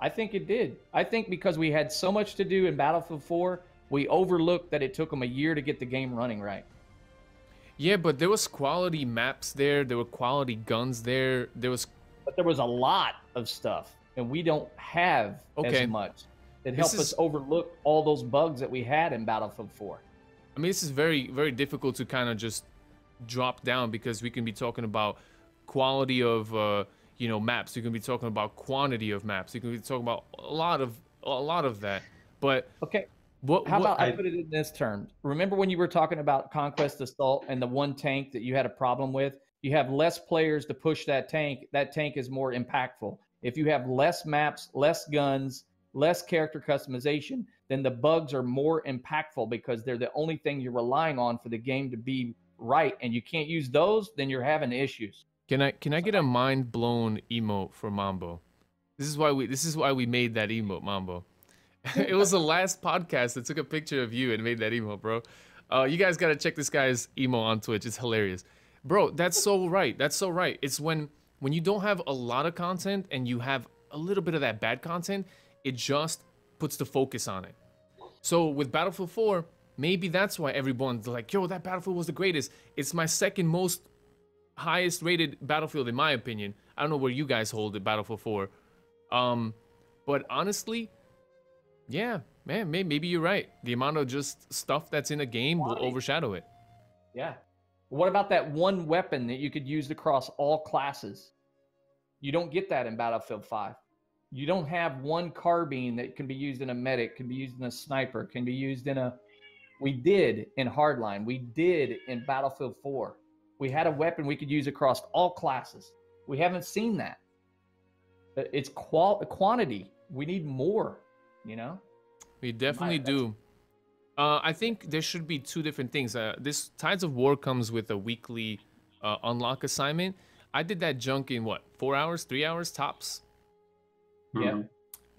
I think it did. I think because we had so much to do in Battlefield 4, we overlooked that it took them a year to get the game running right. Yeah, but there was quality maps there. There were quality guns there. But there was a lot of stuff, and we don't have as much. It helped us overlook all those bugs that we had in Battlefield 4. I mean, this is very, very difficult to kind of just drop down because we can be talking about quality of, you know, maps. You can be talking about quantity of maps. You can be talking about a lot of that. But okay, how about I put it in this term? Remember when you were talking about Conquest Assault and the one tank that you had a problem with? You have less players to push that tank. That tank is more impactful. If you have less maps, less guns, less character customization, then the bugs are more impactful because they're the only thing you're relying on for the game to be right. And you can't use those, then you're having issues. Can I get a mind blown emote for Mambo? This is why we made that emote, Mambo. It was the last podcast that took a picture of you and made that emote, bro. You guys gotta check this guy's emote on Twitch. It's hilarious. Bro, that's so right. That's so right. It's when you don't have a lot of content and you have a little bit of that bad content, it just puts the focus on it. So with Battlefield 4, maybe that's why everyone's like, yo, that Battlefield was the greatest. It's my second most highest rated Battlefield in my opinion. I don't know where you guys hold it, Battlefield 4. But honestly, yeah, man, maybe you're right. The amount of just stuff that's in a game will overshadow it. Yeah. What about that one weapon that you could use across all classes? You don't get that in Battlefield 5. You don't have one carbine that can be used in a medic, can be used in a sniper, can be used in a... We did in Hardline. We did in Battlefield 4. We had a weapon we could use across all classes. We haven't seen that. It's quantity. We need more, you know? We definitely do. I think there should be two different things. This Tides of War comes with a weekly unlock assignment. I did that junk in what, 4 hours, 3 hours tops? Yeah.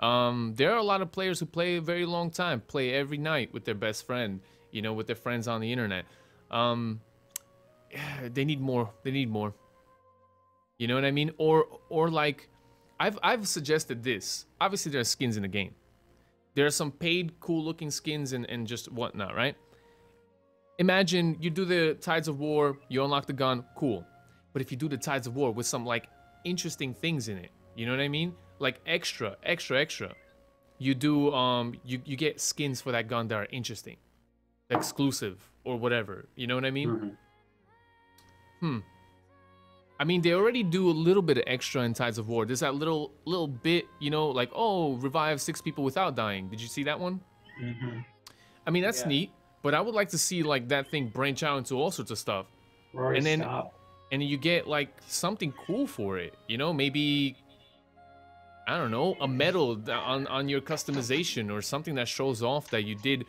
There are a lot of players who play a very long time, play every night with their best friend, you know, with their friends on the internet. They need more. They need more. You know what I mean? Or like, I've suggested this. Obviously, there are skins in the game. There are some paid, cool-looking skins and just whatnot, right? Imagine you do the Tides of War, you unlock the gun, cool. But if you do the Tides of War with some, like, interesting things in it, you know what I mean? Like, extra. You do, you get skins for that gun that are interesting. Exclusive, or whatever. You know what I mean? I mean, they already do a little bit of extra in Tides of War. There's that little bit, you know, like, oh, revive 6 people without dying. Did you see that one? I mean, that's neat, but I would like to see, like, that thing branch out into all sorts of stuff. Rory, and then stop. and you get, like, something cool for it, you know? Maybe, I don't know, a medal on your customization or something that shows off that you did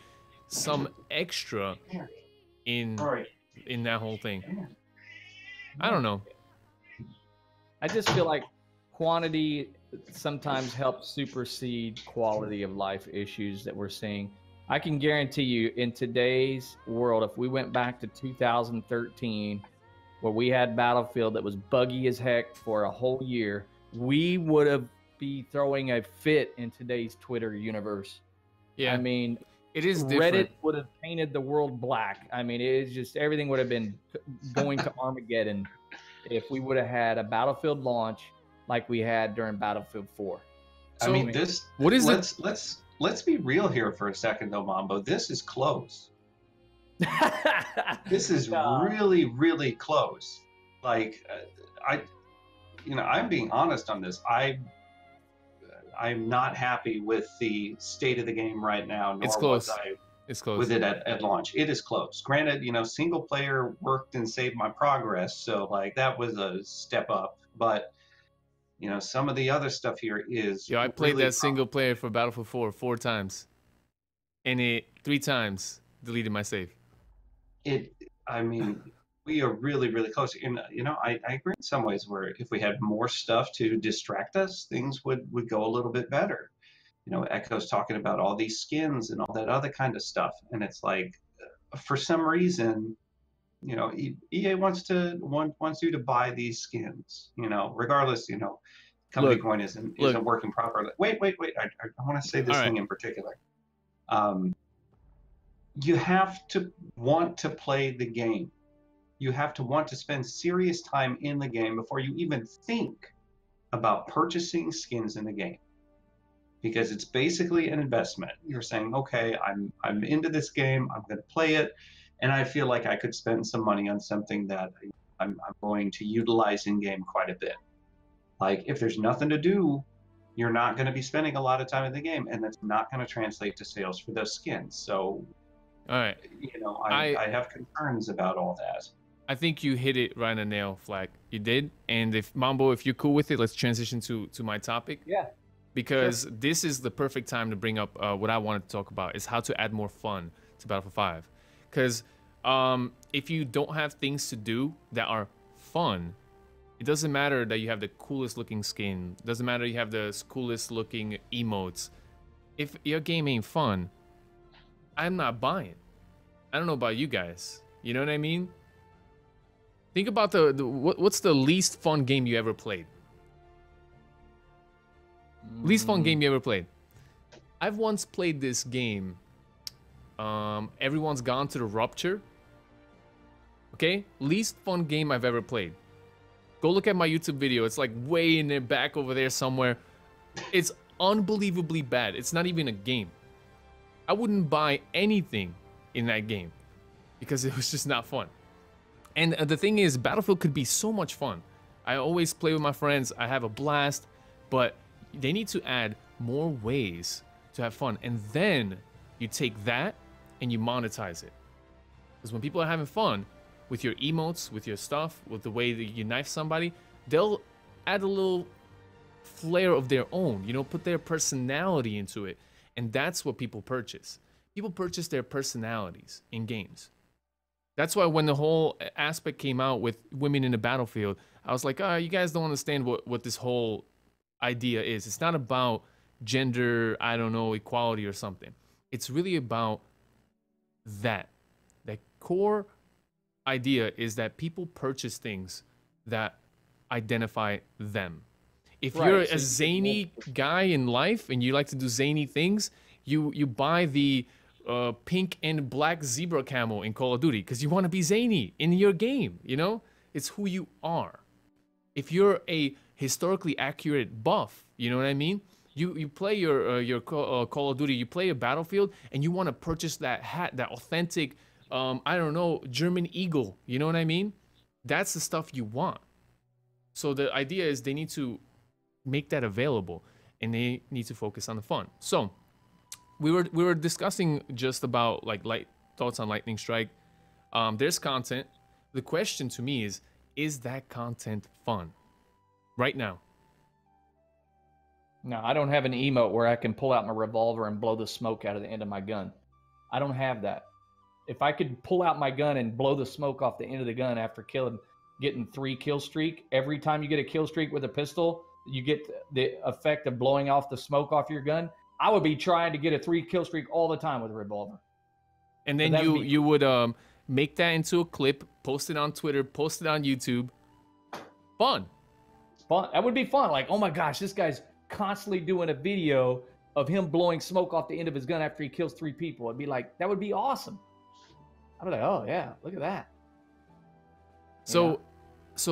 some extra in that whole thing. I don't know. I just feel like quantity sometimes helps supersede quality of life issues that we're seeing. I can guarantee you in today's world, if we went back to 2013, where we had Battlefield that was buggy as heck for a whole year, we would have be throwing a fit in today's Twitter universe. Yeah. I mean, it is Reddit different. would have painted the world black. I mean, it is just everything would have been going to Armageddon if we would have had a Battlefield launch like we had during Battlefield 4. I So, mean, this. what is let's be real here for a second, though, Mambo. This is close. This is really, really close. Like, I'm being honest on this. I'm not happy with the state of the game right now. Nor It's close. Was I It's close. with it at launch. It is close. Granted, single player worked and saved my progress, so like that was a step up. But some of the other stuff here is. Yo, I played really that single player for Battlefield 4 times, and it 3 times deleted my save. I mean, we are really, really close. And I agree in some ways where if we had more stuff to distract us, things would go a little bit better. Echo's talking about all these skins and all that other kind of stuff, and it's like, for some reason, EA wants you to buy these skins. Regardless, company coin isn't working properly. Wait. I want to say this thing in particular. You have to want to play the game. You have to want to spend serious time in the game before you even think about purchasing skins in the game. Because it's basically an investment. You're saying, okay, I'm into this game, I'm going to play it, and I feel like I could spend some money on something that I'm going to utilize in game quite a bit. Like, if there's nothing to do, you're not going to be spending a lot of time in the game, and that's not going to translate to sales for those skins. So, all right, I have concerns about all that. I think you hit it right on the nail, Flak. You did. And if Mambo, if you're cool with it, let's transition to my topic. Yeah. Because this is the perfect time to bring up what I wanted to talk about, is how to add more fun to Battlefield 5. Because if you don't have things to do that are fun, it doesn't matter that you have the coolest looking skin. It doesn't matter you have the coolest looking emotes. If your game ain't fun, I'm not buying. I don't know about you guys. You know what I mean? Think about what's the least fun game you ever played? Least fun game you ever played? I've once played this game Everyone's Gone to the Rupture. Okay, least fun game I've ever played. Go look at my YouTube video. It's like way in the back over there somewhere. It's unbelievably bad. It's not even a game. I wouldn't buy anything in that game because it was just not fun. And the thing is, Battlefield could be so much fun. I always play with my friends. I have a blast, but they need to add more ways to have fun. And then you take that and you monetize it. Because when people are having fun with your emotes, with your stuff, with the way that you knife somebody, they'll add a little flair of their own, you know, put their personality into it. And that's what people purchase. People purchase their personalities in games. That's why when the whole aspect came out with women in the battlefield, I was like, you guys don't understand what this whole idea is. It's not about gender, I don't know, equality or something. It's really about that. That core idea is that people purchase things that identify them. If you're a zany guy in life and you like to do zany things, you buy the pink and black zebra camo in Call of Duty because you want to be zany in your game, you know? It's who you are. If you're a historically accurate buff, you know what I mean? You play your Call of Duty, you play a Battlefield, and you want to purchase that hat, that authentic, I don't know, German eagle, you know what I mean? That's the stuff you want. So the idea is they need to make that available, and they need to focus on the fun. So we were discussing just about like thoughts on Lightning Strike. There's content. The question to me is that content fun right now? No, I don't have an emote where I can pull out my revolver and blow the smoke out of the end of my gun. I don't have that. If I could pull out my gun and blow the smoke off the end of the gun after getting 3 kill streak, every time you get a kill streak with a pistol, you get the effect of blowing off the smoke off your gun. I would be trying to get a 3 kill streak all the time with a revolver. And then you would make that into a clip, post it on Twitter, post it on YouTube. Fun. That would be fun. Like, oh my gosh, this guy's constantly doing a video of him blowing smoke off the end of his gun after he kills 3 people. It'd be like, that would be awesome. I'd be like, oh yeah, look at that. So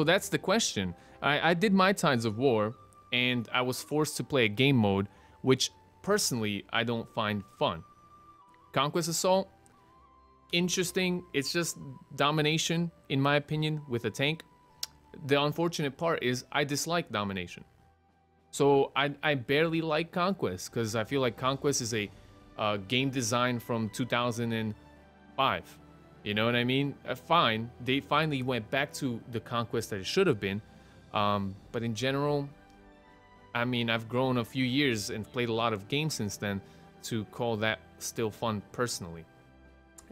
that's the question. I did my Tides of War, and I was forced to play a game mode, which personally I don't find fun. Conquest Assault, interesting. It's just domination, in my opinion, with a tank. The unfortunate part is I dislike domination. So I barely like Conquest because I feel like Conquest is a game design from 2005. You know what I mean? Fine, they finally went back to the Conquest that it should have been. But in general, I mean, I've grown a few years and played a lot of games since then to call that still fun personally.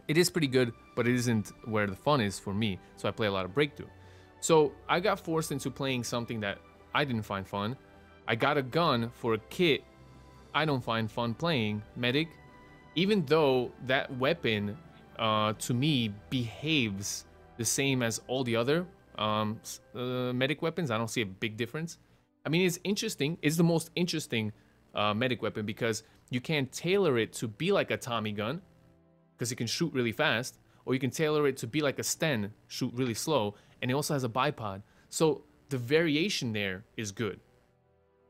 It is pretty good, but it isn't where the fun is for me. So I play a lot of Breakthrough. So I got forced into playing something that I didn't find fun. I got a gun for a kit I don't find fun playing, Medic, even though that weapon to me behaves the same as all the other medic weapons. I don't see a big difference. I mean, it's interesting. It's the most interesting medic weapon because you can tailor it to be like a Tommy gun because it can shoot really fast, or you can tailor it to be like a Sten, shoot really slow, and it also has a bipod. So the variation there is good.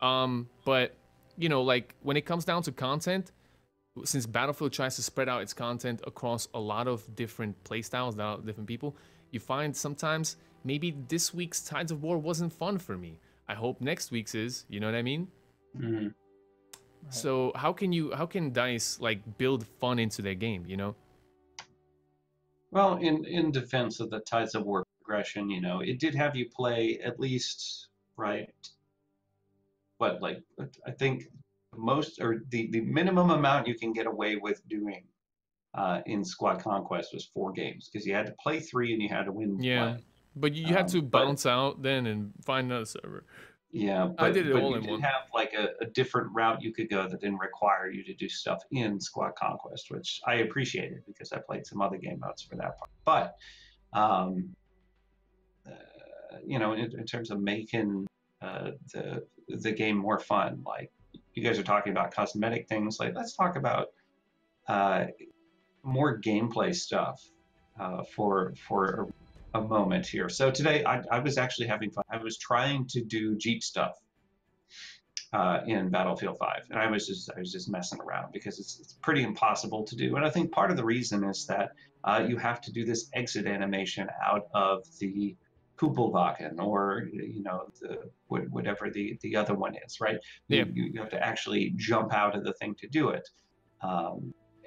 But, you know, like when it comes down to content, since Battlefield tries to spread out its content across a lot of different playstyles, a lot of different people, you find sometimes maybe this week's Tides of War wasn't fun for me. I hope next week's is, you know what I mean? Mm-hmm. Right. So how can DICE like build fun into their game, you know? Well, in defense of the Tides of War progression, you know, it did have you play at least, right, what, like, I think most, or the minimum amount you can get away with doing in Squad Conquest was 4 games, because you had to play 3 and you had to win one. But you had to bounce out then and find another server. Yeah, I did it all you in did one. have like a different route you could go that didn't require you to do stuff in Squad Conquest, which I appreciated because I played some other game modes for that part. But you know, in terms of making the game more fun, like you guys are talking about cosmetic things, like let's talk about more gameplay stuff for a moment here. So today I was actually having fun. I was trying to do Jeep stuff in Battlefield 5, and I was just messing around because it's pretty impossible to do. And I think part of the reason is that you have to do this exit animation out of the Kuppelwagen, or whatever the other one is, right? Yeah. You have to actually jump out of the thing to do it.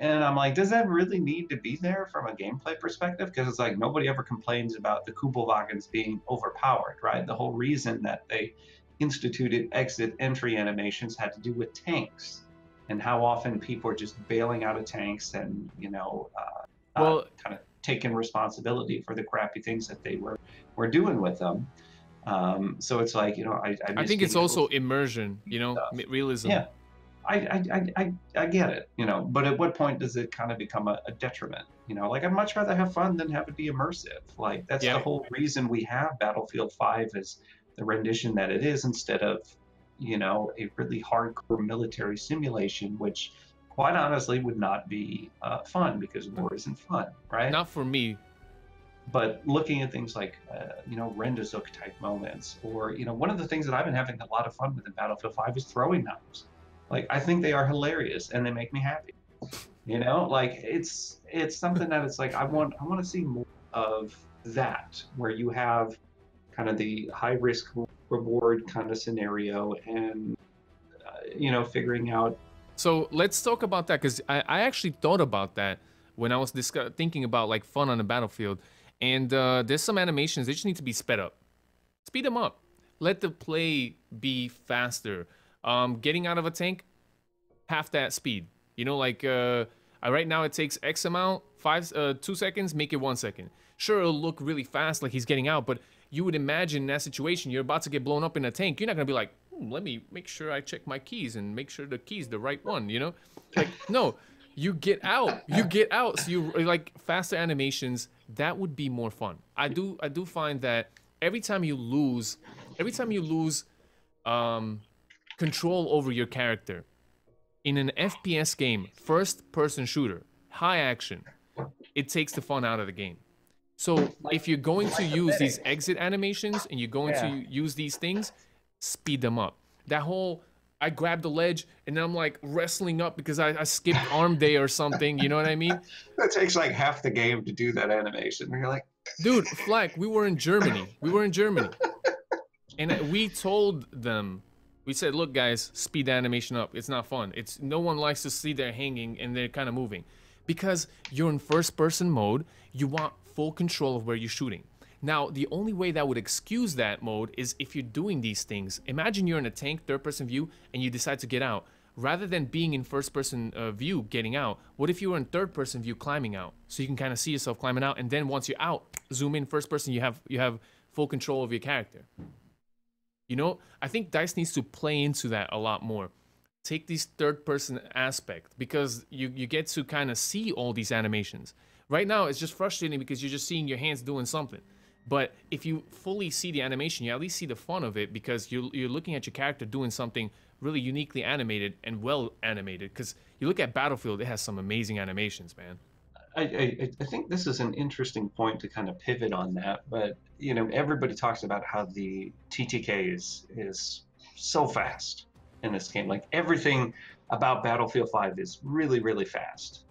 And I'm like, does that really need to be there from a gameplay perspective? Because it's like nobody ever complains about the Kuppelwagens being overpowered, right? The whole reason that they instituted exit entry animations had to do with tanks and how often people are just bailing out of tanks and, kind of taking responsibility for the crappy things that they were doing with them. So it's like, I think it's also immersion, realism. Yeah. I get it, but at what point does it kind of become a detriment? Like I'd much rather have fun than have it be immersive. Like that's the whole reason we have Battlefield 5 as the rendition that it is, instead of, a really hardcore military simulation, which quite honestly would not be fun, because war isn't fun, right? Not for me. But looking at things like, Renderzuk type moments, or, one of the things that I've been having a lot of fun with in Battlefield 5 is throwing knives. Like, I think they are hilarious and they make me happy. Like it's something that it's like, I want to see more of that, where you have kind of the high risk reward kind of scenario, and figuring out. So let's talk about that, because I actually thought about that when I was thinking about like fun on the battlefield, and there's some animations that just need to be sped up. Speed them up. Let the play be faster. Getting out of a tank, half that speed. Right now it takes X amount, 2 seconds, make it 1 second. Sure, it'll look really fast like he's getting out, but you would imagine in that situation, you're about to get blown up in a tank. You're not gonna be like, let me make sure I check my keys and make sure the key's the right one, Like, no, you get out. So you like faster animations. That would be more fun. I do find that every time you lose control over your character in an FPS game, first-person shooter, high action, it takes the fun out of the game. So if you're going to use these exit animations and you're going to use these things, speed them up. That whole, I grabbed the ledge and then I'm like wrestling up because I skipped arm day or something, you know what I mean? That takes like half the game to do that animation. You're like, dude, Flak, we were in Germany. And we told them, we said, look guys, speed the animation up. It's not fun. No one likes to see they're hanging and they're kind of moving. Because you're in first person mode, you want full control of where you're shooting. Now, the only way that would excuse that mode is if you're doing these things. Imagine you're in a tank, third person view, and you decide to get out. Rather than being in first person view, getting out, what if you were in third person view, climbing out? So you can kind of see yourself climbing out, and then once you're out, zoom in first person, you have full control of your character. I think DICE needs to play into that a lot more. Take this third person aspect, because you get to kind of see all these animations. Right now, it's just frustrating because you're just seeing your hands doing something. But if you fully see the animation, you at least see the fun of it, because you're looking at your character doing something really uniquely animated and well animated. Because you look at Battlefield, it has some amazing animations, man. I think this is an interesting point to kind of pivot on that. But, everybody talks about how the TTK is so fast in this game. Like, everything about Battlefield 5 is really, really fast.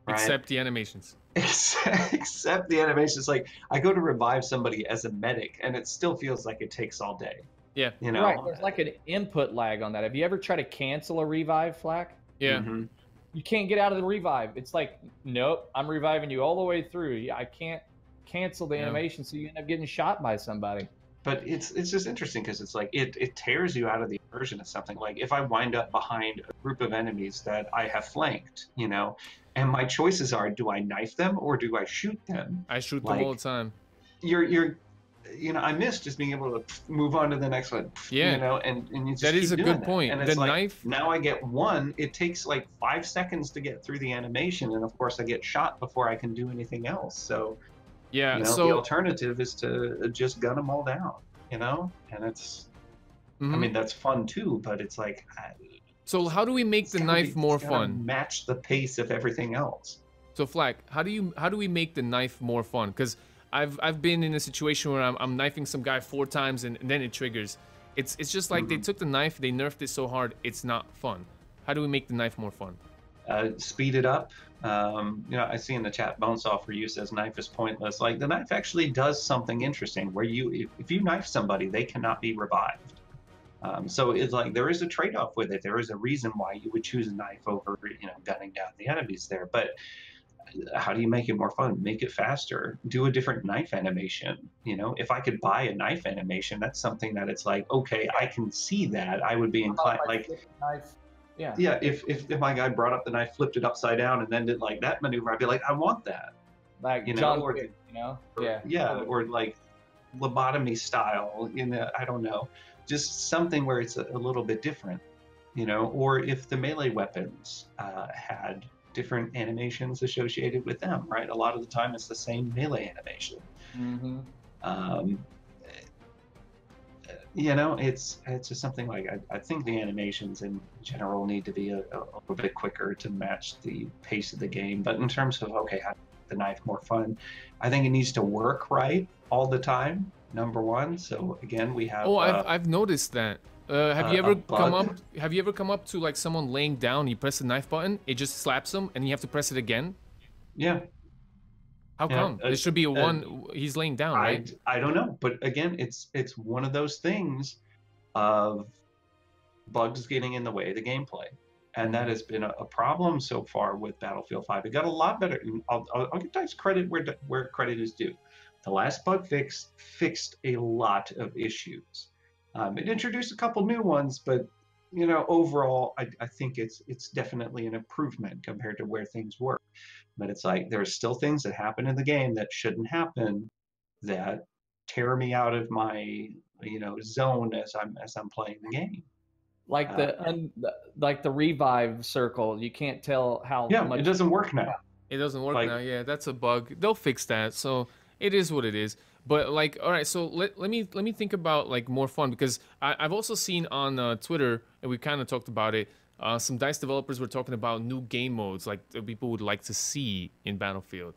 Right? Except the animations. Except the animations. Like, I go to revive somebody as a medic, and it still feels like it takes all day. Yeah. Right. There's like an input lag on that. Have you ever tried to cancel a revive, Flak? Yeah. Mm-hmm. You can't get out of the revive. It's like, nope, I'm reviving you all the way through. I can't cancel the animation, so you end up getting shot by somebody. But it's just interesting because it's like it tears you out of the immersion of something. Like if I wind up behind a group of enemies that I have flanked, and my choices are, do I knife them or do I shoot them? I shoot them all the time. I miss just being able to move on to the next one. Yeah. And you just that is a good point. And the it's like, knife. Now I get one. It takes like 5 seconds to get through the animation, and of course I get shot before I can do anything else. So. Yeah, so the alternative is to just gun them all down, and it's, I mean, that's fun too, but it's like. So how do we make the knife more fun? Match the pace of everything else. So Flak, how do we make the knife more fun? Because I've been in a situation where I'm knifing some guy 4 times and then it triggers. It's just like they took the knife, they nerfed it so hard, it's not fun. How do we make the knife more fun? Speed it up. I see in the chat Bonesaw for you says knife is pointless. Like the knife actually does something interesting where if you knife somebody, they cannot be revived. So it's like there is a trade-off with it. There is a reason why you would choose a knife over gunning down the enemies there. But how do you make it more fun? Make it faster. Do a different knife animation. If I could buy a knife animation, that's something that it's like, okay, I can see that. I would be inclined knife. Yeah. Yeah, if my guy brought up the knife, flipped it upside down, and then did like that maneuver, I'd be like, I want that. Like John Wick, or like lobotomy style. I don't know, just something where it's a little bit different. Or if the melee weapons had different animations associated with them, right? A lot of the time, it's the same melee animation. It's just something like I think the animations in general need to be a little bit quicker to match the pace of the game. But in terms of, okay, how to make the knife more fun, I think it needs to work right all the time, number one. So again, we have... I've noticed that. Have you ever come up to like someone laying down, you press the knife button, it just slaps them, and you have to press it again? Yeah. How come? There should be a one. He's laying down, right? I don't know, but again, it's one of those things of bugs getting in the way of the gameplay, and that has been a problem so far with Battlefield 5. It got a lot better. I'll give guys credit where credit is due. The last bug fix fixed a lot of issues. It introduced a couple new ones, but overall, I think it's definitely an improvement compared to where things were. But it's like there's still things that happen in the game that shouldn't happen, that tear me out of my zone as I'm playing the game. Like the revive circle, you can't tell how much. It doesn't work now. It doesn't work now. Yeah, that's a bug. They'll fix that. So it is what it is. But like, all right, so let me think about like more fun, because I've also seen on Twitter, and we kind of talked about it. Some DICE developers were talking about new game modes, like people would like to see in Battlefield.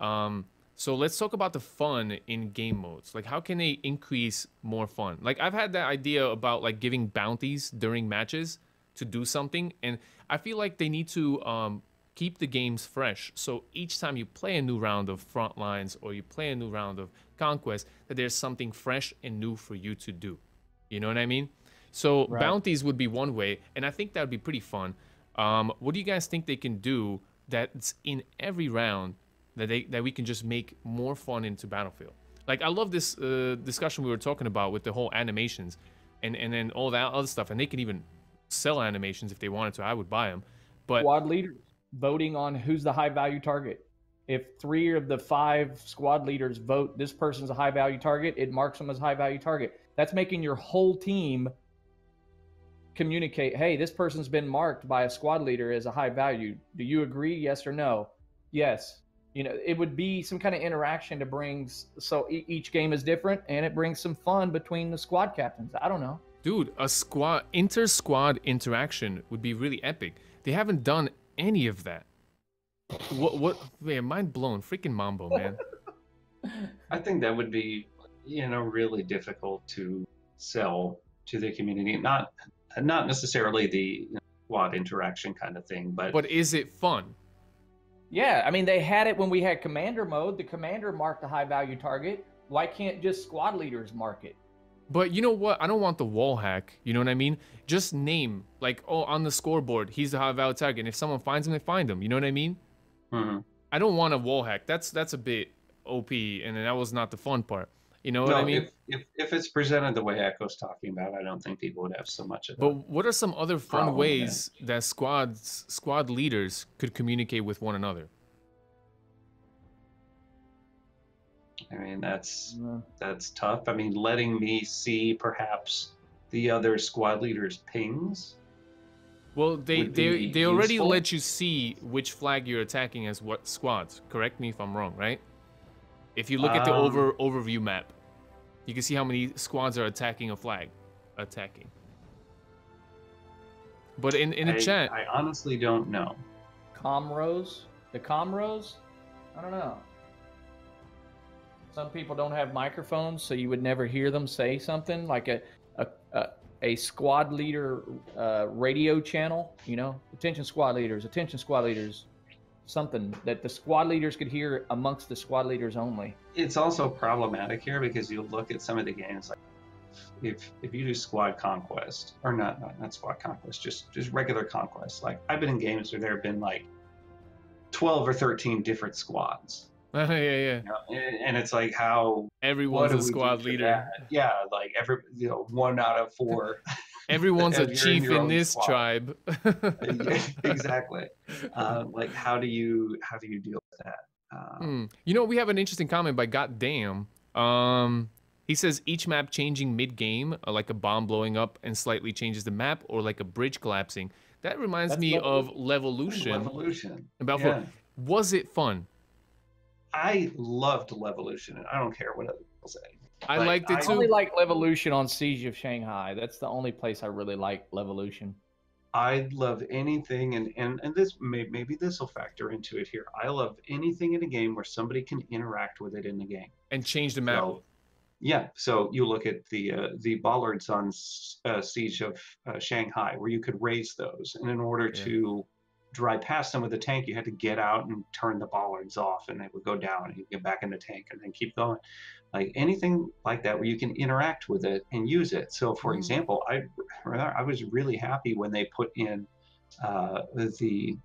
So let's talk about the fun in game modes. Like, how can they increase more fun? Like, I've had that idea about like giving bounties during matches to do something, and I feel like they need to keep the games fresh. So each time you play a new round of Frontlines or you play a new round of Conquest, that there's something fresh and new for you to do. You know what I mean? So bounties would be one way, and I think that would be pretty fun. What do you guys think they can do that's in every round that we can just make more fun into Battlefield? Like, I love this discussion we were talking about with the whole animations and then all that other stuff, and they can even sell animations if they wanted to. I would buy them. But squad leaders voting on who's the high value target. If 3 of the 5 squad leaders vote this person's a high value target, it marks them as high value target. That's making your whole team communicate, hey, this person's been marked by a squad leader as a high value. Do you agree? Yes or no? Yes. It would be some kind of interaction to bring, so each game is different, and it brings some fun between the squad captains. I don't know. Dude, a inter-squad interaction would be really epic. They haven't done any of that. What man, mind blown. Freaking Mambo, man. I think that would be, really difficult to sell to the community. Not necessarily the squad interaction kind of thing, but is it fun? Yeah, I mean, they had it when we had commander mode. The commander marked a high value target. Why can't just squad leaders mark it? But you know what? I don't want the wall hack. You know what I mean? Just name, like, oh, on the scoreboard, he's the high value target. And if someone finds him, they find him. You know what I mean? Mm-hmm. I don't want a wall hack. That's a bit OP, and that was not the fun part. You know what I mean? If it's presented the way Echo's talking about, I don't think people would have so much of that. But what are some other fun ways that squad leaders could communicate with one another? I mean, that's tough. I mean, letting me see perhaps the other squad leaders' pings. Well, they already let you see which flag you're attacking as what squads. Correct me if I'm wrong, right? If you look at the overview map, you can see how many squads are attacking a flag. But in the chat, I honestly don't know. Comrose? The Comros? I don't know. Some people don't have microphones, so you would never hear them say something like a squad leader radio channel. You know, attention squad leaders, something that the squad leaders could hear amongst the squad leaders only. It's also problematic here because you look at some of the games like if you do squad conquest or not squad conquest, just regular conquest. Like I've been in games where there have been like 12 or 13 different squads. Yeah. You know, and it's like how everyone's a squad leader. That? Yeah, like one out of four. Everyone's a chief in this squad. Tribe. Exactly. Like how do you deal with that? You know, we have an interesting comment by Goddamn. He says each map changing mid-game, like a bomb blowing up and slightly changes the map, or like a bridge collapsing. That reminds me of Levolution. Yeah. Was it fun? I loved Levolution, and I don't care what other people say. I liked it too. I only like Levolution on Siege of Shanghai. That's the only place I really like Levolution. I love anything, and this maybe this will factor into it here. I love anything in a game where somebody can interact with it in the game and change the map. So, yeah, so you look at the bollards on Siege of Shanghai, where you could raise those, and in order to drive past them with the tank, you had to get out and turn the bollards off, and they would go down, and you get back in the tank, and then keep going. Like anything like that, where you can interact with it and use it. So, for example, I was really happy when they put in the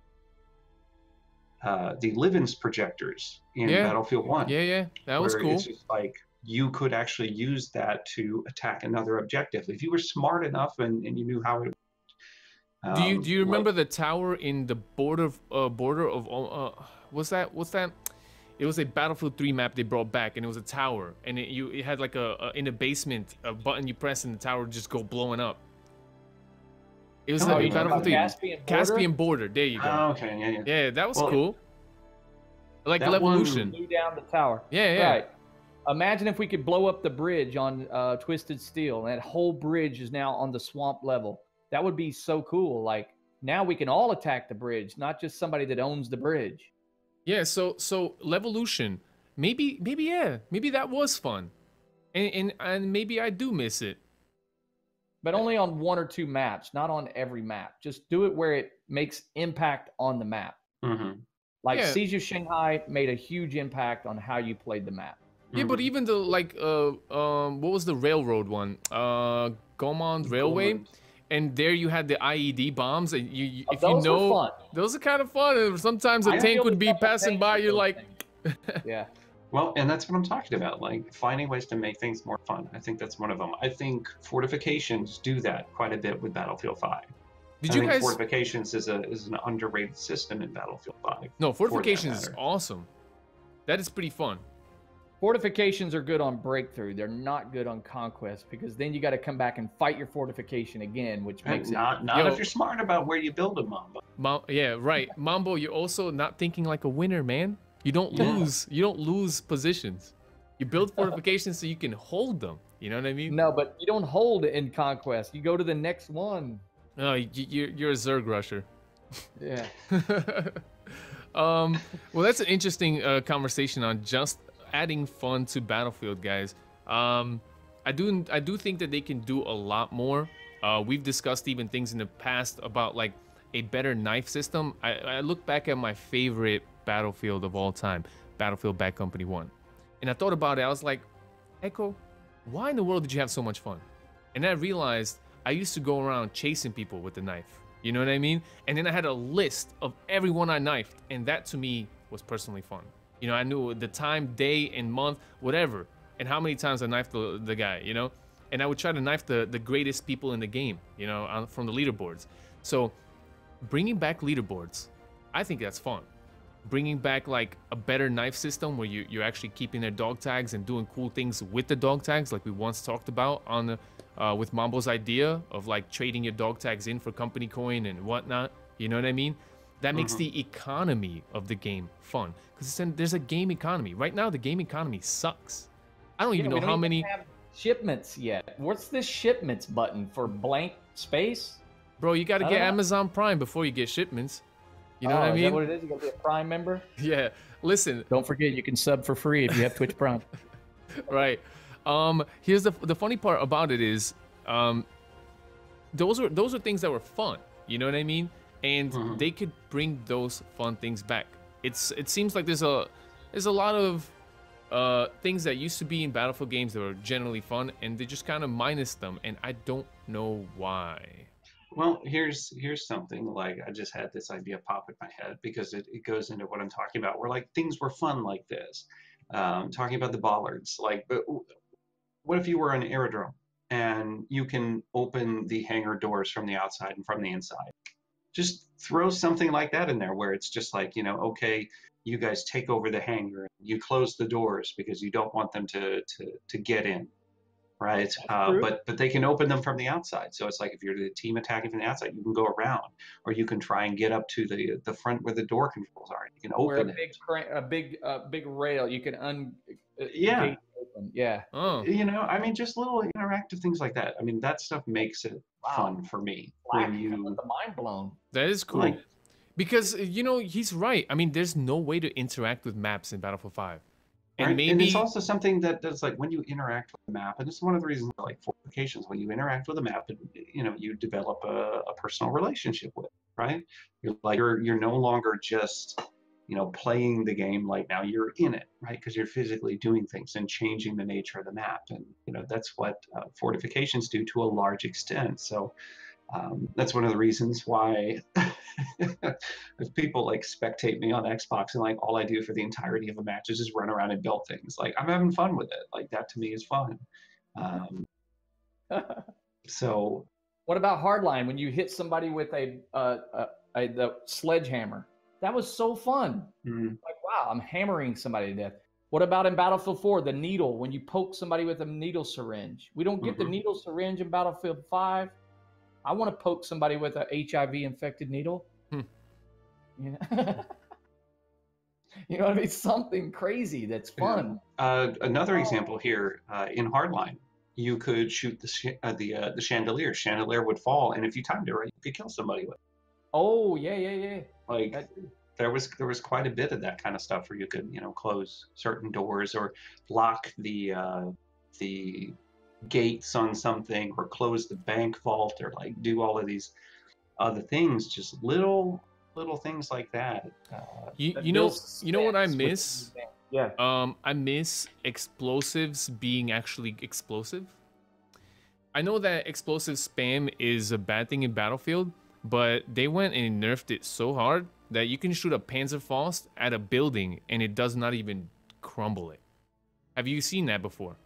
Livens projectors in Battlefield 1. Yeah, that was cool. It's just like you could actually use that to attack another objective if you were smart enough and you knew how it. Do you remember the tower in the border of what's that? It was a Battlefield 3 map they brought back, and it was a tower, and it had like in the basement a button you press and the tower would just go blowing up. It was like Battlefield 3 Caspian border. There you go. Oh, okay, yeah, that was cool. Like Levolution. Blew down the tower. Yeah. Right. Imagine if we could blow up the bridge on Twisted Steel, and that whole bridge is now on the swamp level. That would be so cool. Like now we can all attack the bridge, not just somebody that owns the bridge. Yeah, so Levolution, maybe that was fun, and maybe I do miss it, but only on one or two maps, not on every map. Just do it where it makes impact on the map. Like Siege of Shanghai made a huge impact on how you played the map. Yeah, but even the what was the railroad one? Gaumont Railway. And there you had the IED bombs, and those are kind of fun. And sometimes a tank would be passing by, you're like, yeah. Well, and that's what I'm talking about, like finding ways to make things more fun. I think that's one of them. I think fortifications do that quite a bit with Battlefield 5. I think fortifications is an underrated system in Battlefield 5. No, fortifications is awesome. That is pretty fun. Fortifications are good on breakthrough. They're not good on conquest, because then you got to come back and fight your fortification again, which makes not if you're smart about where you build them, Mambo. Yeah, right. Mambo, you're also not thinking like a winner, man. You don't lose. You don't lose positions. You build fortifications so you can hold them. You know what I mean? No, but you don't hold in conquest. You go to the next one. No, you're a Zerg rusher. Yeah. Well, that's an interesting conversation on just adding fun to Battlefield, guys. I do think that they can do a lot more. We've discussed even things in the past about like a better knife system. I look back at my favorite Battlefield of all time, Battlefield Bad Company 1, and I thought about it. I was like, Echo, why in the world did you have so much fun? And I realized I used to go around chasing people with the knife. You know what I mean? And then I had a list of everyone I knifed, and that to me was personally fun. You know, I knew the time, day, and month, whatever, and how many times I knifed the guy, you know? And I would try to knife the greatest people in the game, you know, from the leaderboards. So bringing back leaderboards, I think that's fun. Bringing back like a better knife system where you're actually keeping their dog tags and doing cool things with the dog tags, like we once talked about on the, with Mambo's idea of like trading your dog tags in for company coin and whatnot. You know what I mean? That makes the economy of the game fun, because there's a game economy. Right now, the game economy sucks. I don't even know how many shipments yet. What's this shipments button for blank space? Bro, you got to get Amazon Prime before you get shipments. You know what I Is mean? that what it is? You gotta be a Prime member? Yeah. Listen, Don't forget, you can sub for free if you have Twitch Prime. right. Here's the funny part about it is, those are things that were fun. You know what I mean? And they could bring those fun things back. It seems like there's a lot of things that used to be in Battlefield games that were generally fun, and they just kind of minus them, and I don't know why. Well, here's something, like, I just had this idea pop in my head because it goes into what I'm talking about, where like things were fun like this. Talking about the bollards, like, but what if you were an aerodrome and you can open the hangar doors from the outside and from the inside? Just throw something like that in there where it's just like, okay, you guys take over the hangar, you close the doors because you don't want them to get in. Right, but they can open them from the outside. So it's like if you're the team attacking from the outside, you can go around, or you can try and get up to the front where the door controls are. You can open a big rail. You can yeah, open. Yeah. Oh. I mean, just little interactive things like that. I mean, that stuff makes it fun for me. Flak, the mind blown. That is cool, because he's right. I mean, there's no way to interact with maps in Battlefield 5. And maybe, and it's also something that's like when you interact with the map, and it's one of the reasons I like fortifications. When you interact with the map, you develop a personal relationship with it, right? You're no longer just playing the game. Like now you're in it, right? Because you're physically doing things and changing the nature of the map, and that's what fortifications do to a large extent. So that's one of the reasons why if people like spectate me on Xbox and like all I do for the entirety of a match is just run around and build things. Like I'm having fun with it. Like that to me is fun. So what about Hardline when you hit somebody with the sledgehammer? That was so fun. Like wow, I'm hammering somebody to death. What about in Battlefield 4, the needle, when you poke somebody with a needle syringe? We don't get the needle syringe in Battlefield 5. I want to poke somebody with a HIV-infected needle. You know what I mean? Something crazy that's fun. Another example here in Hardline, you could shoot the chandelier. Chandelier would fall, and if you timed it right, you could kill somebody with it. Oh yeah. Like there was quite a bit of that kind of stuff where you could close certain doors or lock the gates on something, or close the bank vault, or like do all of these other things. Just little things like that. You know what I miss? Yeah. I miss explosives being actually explosive. I know that explosive spam is a bad thing in Battlefield, but they went and nerfed it so hard that you can shoot a Panzerfaust at a building and it does not even crumble it. Have you seen that before?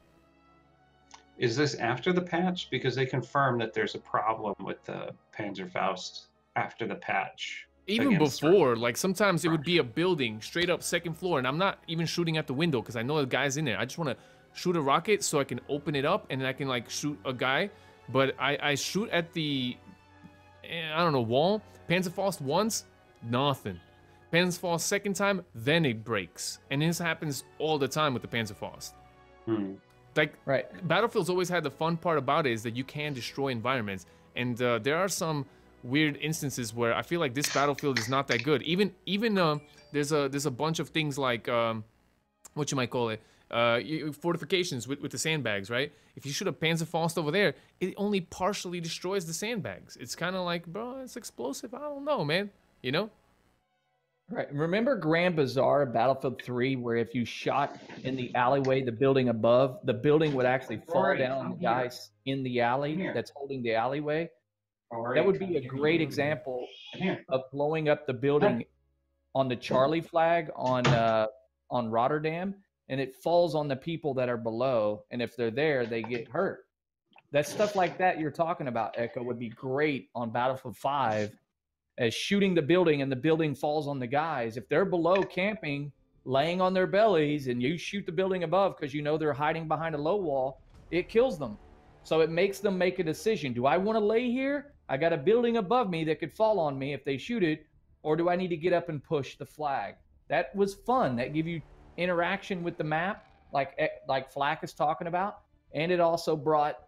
Is this after the patch? Because they confirmed that there's a problem with the Panzerfaust after the patch. Even before, like sometimes it would be a building straight up second floor, and I'm not even shooting at the window because I know the guy's in there. I just want to shoot a rocket so I can open it up and then I can like shoot a guy. But I shoot at the, I don't know, wall. Panzerfaust once, nothing. Panzerfaust second time, then it breaks. And this happens all the time with the Panzerfaust. Like, Battlefield's always had the fun part about it is that you can destroy environments. And there are some weird instances where I feel like this Battlefield is not that good. Even there's a bunch of things like, what you might call it, fortifications with the sandbags, right? If you shoot a Panzerfaust over there, it only partially destroys the sandbags. It's kind of like, bro, it's explosive. I don't know, man. You know? Right. Remember Grand Bazaar, Battlefield 3, where if you shot in the alleyway, the building above, the building would actually fall down on the guys in the alley that's holding the alleyway? That would be a great example of blowing up the building on the Charlie flag on Rotterdam, and it falls on the people that are below, and if they're there, they get hurt. That stuff like that you're talking about, Echo, would be great on Battlefield 5 as shooting the building and the building falls on the guys. If they're below camping, laying on their bellies, and you shoot the building above because you know they're hiding behind a low wall, it kills them. So it makes them make a decision. Do I want to lay here? I got a building above me that could fall on me if they shoot it, or do I need to get up and push the flag? That was fun. That give you interaction with the map, like Flak is talking about, and it also brought,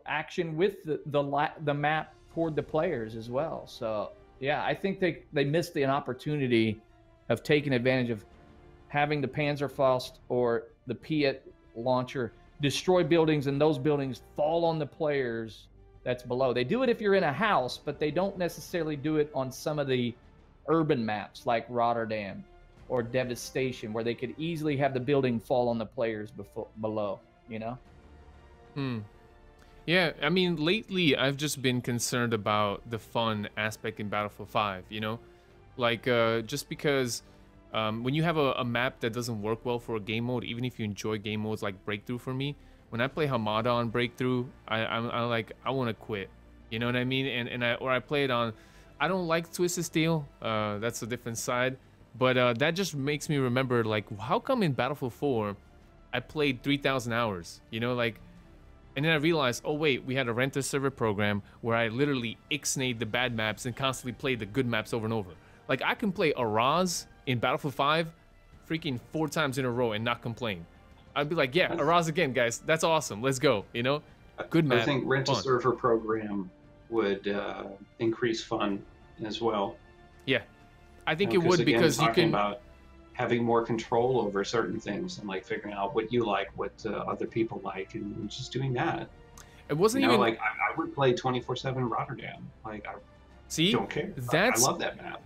action with the map toward the players as well. So Yeah, I think they missed an opportunity of taking advantage of having the Panzerfaust or the Piet launcher destroy buildings, and those buildings fall on the players that's below. They do it if you're in a house, but they don't necessarily do it on some of the urban maps like Rotterdam or Devastation, where they could easily have the building fall on the players below, you know? Yeah, I mean, lately I've just been concerned about the fun aspect in Battlefield 5, you know? Like, just because when you have a map that doesn't work well for a game mode, even if you enjoy game modes like Breakthrough for me, when I play Hamada on Breakthrough, I'm like, I want to quit. You know what I mean? Or I play it on, I don't like Twisted Steel. That's a different side. But that just makes me remember, like, how come in Battlefield 4, I played 3,000 hours? You know, like, and then I realized, oh wait, we had a rent-a-server program where I literally ixnayed the bad maps and constantly played the good maps over and over. Like, I can play Araz in Battlefield 5 freaking 4 times in a row and not complain. I'd be like, yeah, Araz again, guys. That's awesome. Let's go, you know? Good map. I think rent-a-server program would increase fun as well. Yeah. I think it would, again, because you can... about having more control over certain things and like figuring out what you like, what other people like, and just doing that. It wasn't you know, even like I would play 24/7 Rotterdam. Like I don't care. I love that map.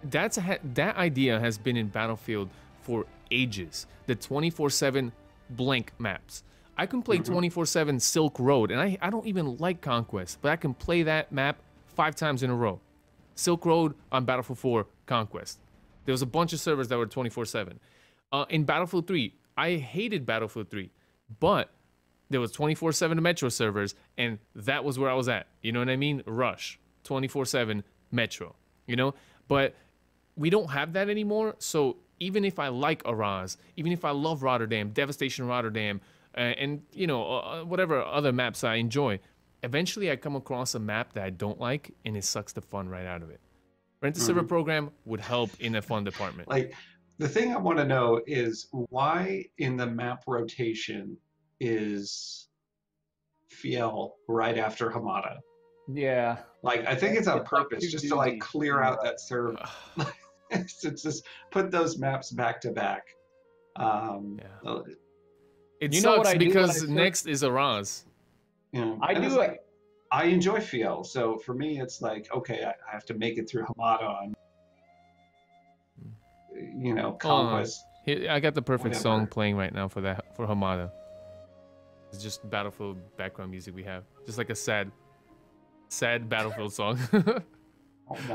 That idea has been in Battlefield for ages. The 24/7 blank maps. I can play 24/7 Silk Road, and I don't even like Conquest, but I can play that map 5 times in a row. Silk Road on Battlefield 4 Conquest. There was a bunch of servers that were 24/7. In Battlefield 3, I hated Battlefield 3, but there was 24/7 Metro servers, and that was where I was at. You know what I mean? Rush, 24/7 Metro. You know, but we don't have that anymore. So even if I like Araz, even if I love Rotterdam, Devastation Rotterdam, and you know whatever other maps I enjoy, eventually I come across a map that I don't like, and it sucks the fun right out of it. Rent-a-server program would help in the fun department. Like, the thing I want to know is why in the map rotation is Fiel right after Hamada? Yeah. Like, I think it's on purpose, just to like clear out that server. To just put those maps back to back. It sucks because next is Araz. You know, I do it. I enjoy Fiel, so for me it's like, okay, I have to make it through Hamada on, you know, Conquest. I got the perfect song playing right now for Hamada. It's just Battlefield background music we have, just like a sad Battlefield song.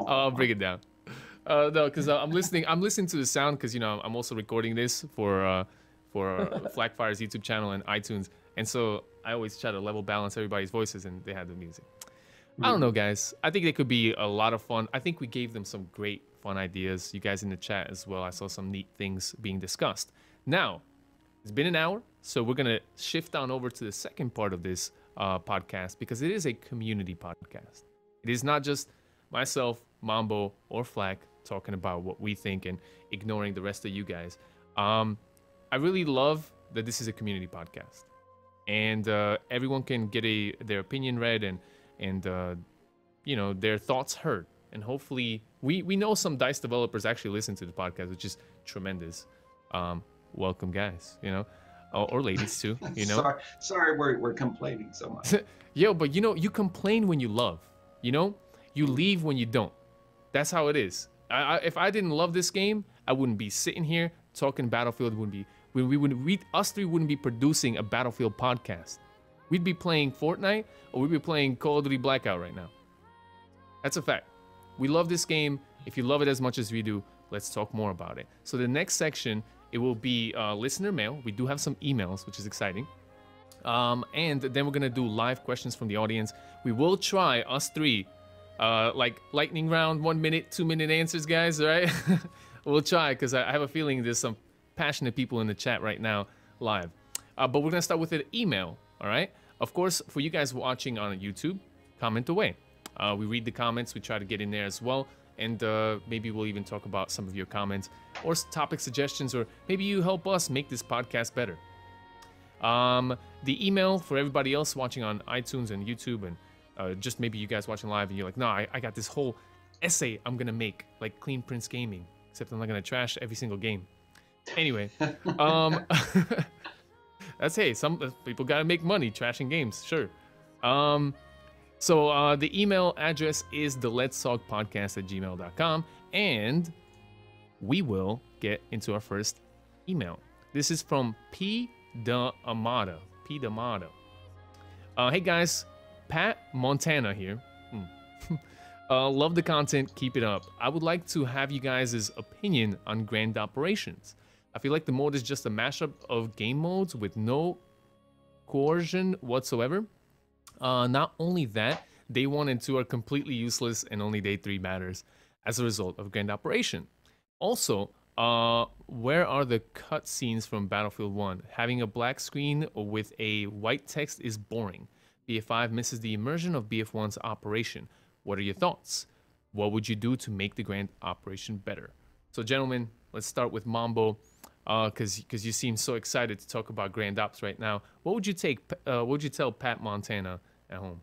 I'll bring it down. No, because I'm listening to the sound, because you know I'm also recording this for Flakfire's YouTube channel and iTunes, and so I always try to level balance everybody's voices, and they had the music. I don't know, guys. I think they could be a lot of fun. I think we gave them some great fun ideas. You guys in the chat as well. I saw some neat things being discussed. Now, it's been an hour, so we're going to shift on over to the second part of this podcast, because it is a community podcast. It is not just myself, Mambo, or Flak talking about what we think and ignoring the rest of you guys. I really love that this is a community podcast, and everyone can get their opinion read and you know, their thoughts heard. And hopefully, we know some DICE developers actually listen to the podcast, which is tremendous. Welcome, guys. You know, or ladies too. You know. sorry, we're complaining so much. Yo, but you know, you complain when you love. You know, you leave when you don't. That's how it is. If I didn't love this game, I wouldn't be sitting here talking Battlefield. Us three wouldn't be producing a Battlefield podcast. We'd be playing Fortnite, or we'd be playing Call of Duty Blackout right now. That's a fact. We love this game. If you love it as much as we do, let's talk more about it. So the next section, it will be listener mail. We do have some emails, which is exciting. And then we're going to do live questions from the audience. We will try, us three, like lightning round, 1 minute, 2 minute answers, guys, all right? We'll try, because I have a feeling there's some passionate people in the chat right now live. But we're going to start with an email, all right? Of course, for you guys watching on YouTube, comment away. We read the comments. We try to get in there as well. And maybe we'll even talk about some of your comments or topic suggestions, or maybe you help us make this podcast better. The email for everybody else watching on iTunes and YouTube, and just maybe you guys watching live and you're like, no, I got this whole essay I'm gonna make, like Clean Prince Gaming, except I'm not gonna trash every single game. Anyway, that's, hey, some people gotta make money trashing games, sure. So the email address is theletstalkpodcast@gmail.com, and we will get into our first email. This is from P. D'Amato. P. D'Amato. Hey guys, Pat Montana here. Love the content, keep it up. I would like to have you guys' opinion on Grand Operations. I feel like the mode is just a mashup of game modes with no coercion whatsoever. Not only that, day 1 and 2 are completely useless and only day 3 matters as a result of Grand Operation. Also, where are the cutscenes from Battlefield 1? Having a black screen with a white text is boring. BF5 misses the immersion of BF1's operation. What are your thoughts? What would you do to make the Grand Operation better? So, gentlemen, let's start with Mambo, because you seem so excited to talk about Grand Ops right now. What would you tell Pat Montana at home?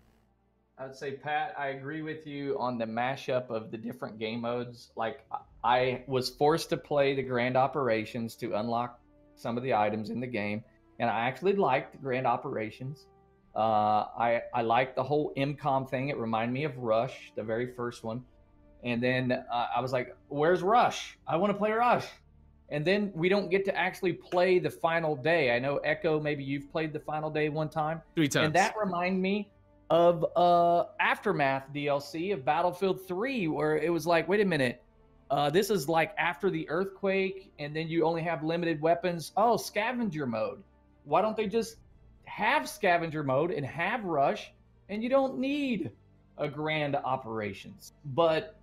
I would say, Pat, I agree with you on the mashup of the different game modes. Like, I was forced to play the Grand Operations to unlock some of the items in the game, and I actually liked the Grand Operations. I liked the whole MCOM thing. It reminded me of Rush, the very first one. And then I was like, where's Rush? I want to play Rush. And then we don't get to actually play the final day. I know, Echo, maybe you've played the final day one time. 3 times. And that reminded me of Aftermath DLC of Battlefield 3, where it was like, wait a minute, this is like after the earthquake, and then you only have limited weapons. Oh, scavenger mode. Why don't they just have scavenger mode and have Rush, and you don't need a Grand Operations? But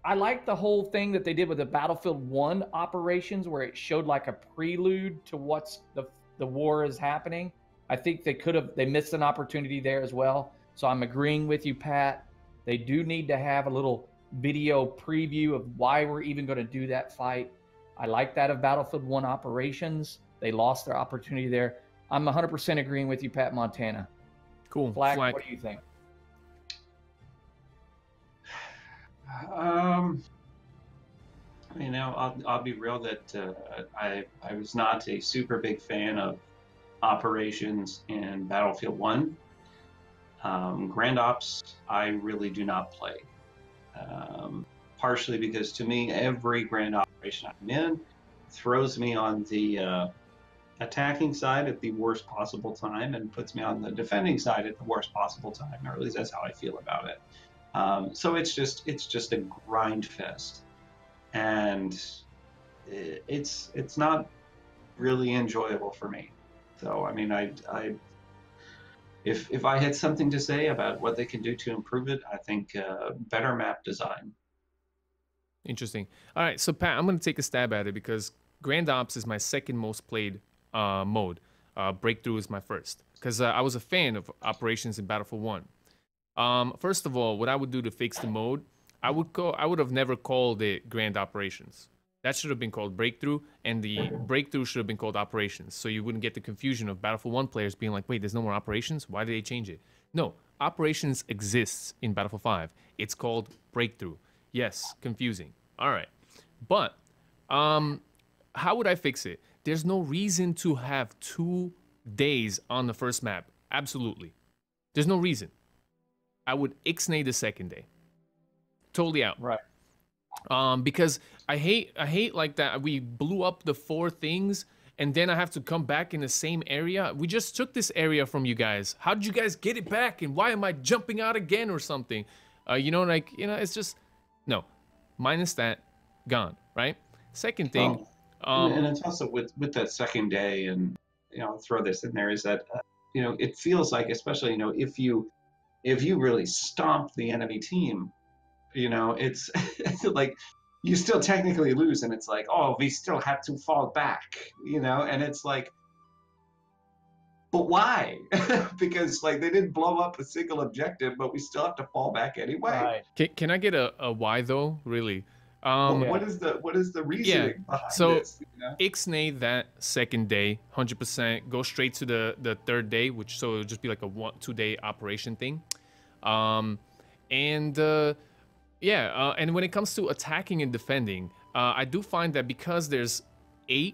I like the whole thing that they did with the Battlefield 1 operations, where it showed like a prelude to what's the war is happening. I think they missed an opportunity there as well. So I'm agreeing with you, Pat. They do need to have a little video preview of why we're even going to do that fight. I like that of Battlefield 1 operations. They lost their opportunity there. I'm 100% agreeing with you, Pat Montana. Cool. Flak, what do you think? You know, I'll be real that I was not a super big fan of operations in Battlefield 1. Grand Ops, I really do not play. Partially because, to me, every Grand Operation I'm in throws me on the attacking side at the worst possible time and puts me on the defending side at the worst possible time, or at least that's how I feel about it. So it's just a grind fest, and it's not really enjoyable for me. So I mean, if I had something to say about what they can do to improve it, I think better map design. Interesting. All right, so Pat, I'm going to take a stab at it because Grand Ops is my second most played mode. Breakthrough is my first, because I was a fan of operations in Battlefield 1. First of all, what I would do to fix the mode, I would have never called it Grand Operations. That should have been called Breakthrough, and the Breakthrough should have been called Operations, so you wouldn't get the confusion of Battlefield 1 players being like, wait, there's no more Operations? Why did they change it? No, Operations exists in Battlefield 5. It's called Breakthrough. Yes, confusing. All right. But how would I fix it? There's no reason to have 2 days on the first map. Absolutely. There's no reason. I would ixnay the second day. Totally out. Right. Because I hate like that we blew up the 4 things and then I have to come back in the same area. We just took this area from you guys. How did you guys get it back? And why am I jumping out again or something? It's just, no. Minus that, gone, right? Second thing. And it's also with that second day, and I'll throw this in there, is that it feels like, especially if you really stomp the enemy team, it's like you still technically lose, and it's like, oh, we still have to fall back, and it's like, but why? Because like they didn't blow up a single objective, but we still have to fall back anyway. Right. Can I get a why though? Really? What is the reasoning behind this? Ixnay that second day, 100%. Go straight to the third day, which so it'll just be like a 2-day operation thing. And Yeah, and when it comes to attacking and defending, I do find that because there's 4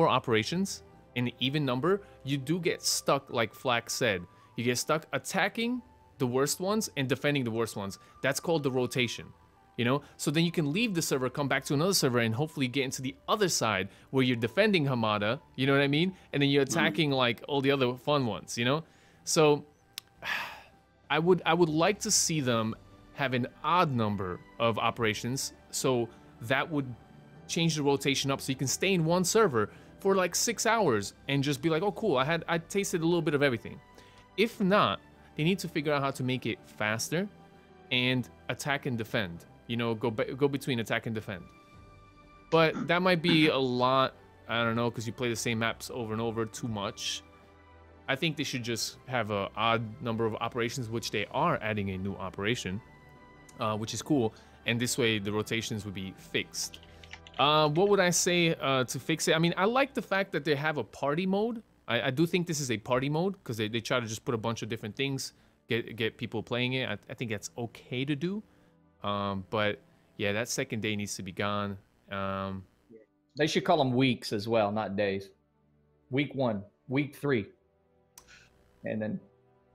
operations in an even number, you do get stuck, like Flak said. You get stuck attacking the worst ones and defending the worst ones. That's called the rotation, you know? So then you can leave the server, come back to another server, and hopefully get into the other side where you're defending Hamada, you know what I mean? And then you're attacking, like, all the other fun ones, you know? So I would like to see them have an odd number of operations, so that would change the rotation up so you can stay in one server for like 6 hours and just be like, oh cool, I tasted a little bit of everything. If not, they need to figure out how to make it faster and attack and defend, you know, go between attack and defend. But that might be a lot, I don't know, because you play the same maps over and over too much. I think they should just have an odd number of operations, which they are adding a new operation, which is cool. And this way the rotations would be fixed. What would I say to fix it? I mean, I like the fact that they have a party mode. I do think this is a party mode because they try to just put a bunch of different things, get people playing it. I think that's okay to do. But yeah, that second day needs to be gone. They should call them weeks as well, not days. Week 1, week 3. And then,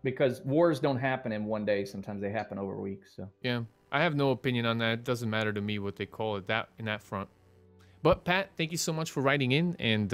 because wars don't happen in one day, sometimes they happen over weeks. So yeah, I have no opinion on that. It doesn't matter to me what they call it in that front. But Pat, thank you so much for writing in. And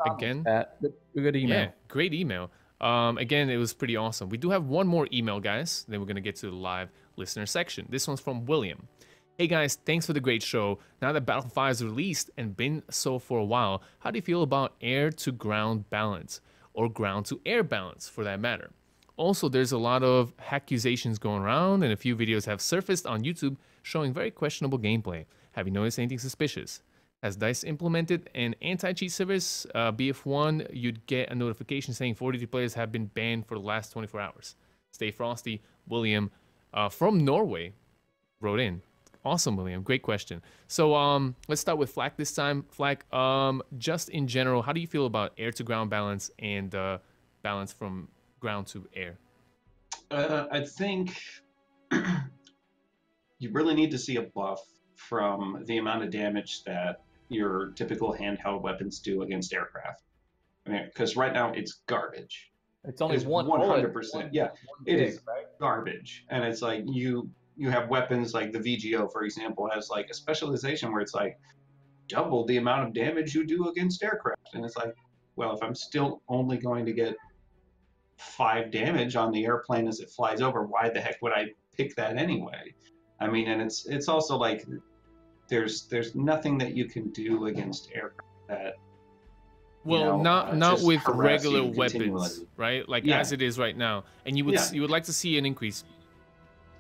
again, Pat, good email. Yeah, great email. Again, it was pretty awesome. We do have one more email, guys. Then we're gonna get to the live listener section. This one's from William. Hey guys, thanks for the great show. Now that Battlefield 5 is released and been so for a while, how do you feel about air-to-ground balance? Or ground-to-air balance, for that matter? Also, there's a lot of accusations going around, and a few videos have surfaced on YouTube showing very questionable gameplay. Have you noticed anything suspicious? Has DICE implemented an anti-cheat service? BF1, you'd get a notification saying 43 players have been banned for the last 24 hours. Stay frosty. William from Norway wrote in. Awesome, William. Great question. So let's start with Flak this time. Flak, just in general, how do you feel about air-to-ground balance and balance from ground to air? I think you really need to see a buff from the amount of damage that your typical handheld weapons do against aircraft. I mean, because right now it's garbage. It's only 100%. Yeah, it is right? garbage, and it's like you have weapons like the VGO, for example, has like a specialization where it's like double the amount of damage you do against aircraft, and it's like, well, if I'm still only going to get 5 damage on the airplane as it flies over, why the heck would I pick that anyway? I mean, and it's also like there's nothing that you can do against aircraft that, well, not with regular weapons, right? Like as it is right now, and you would like to see an increase.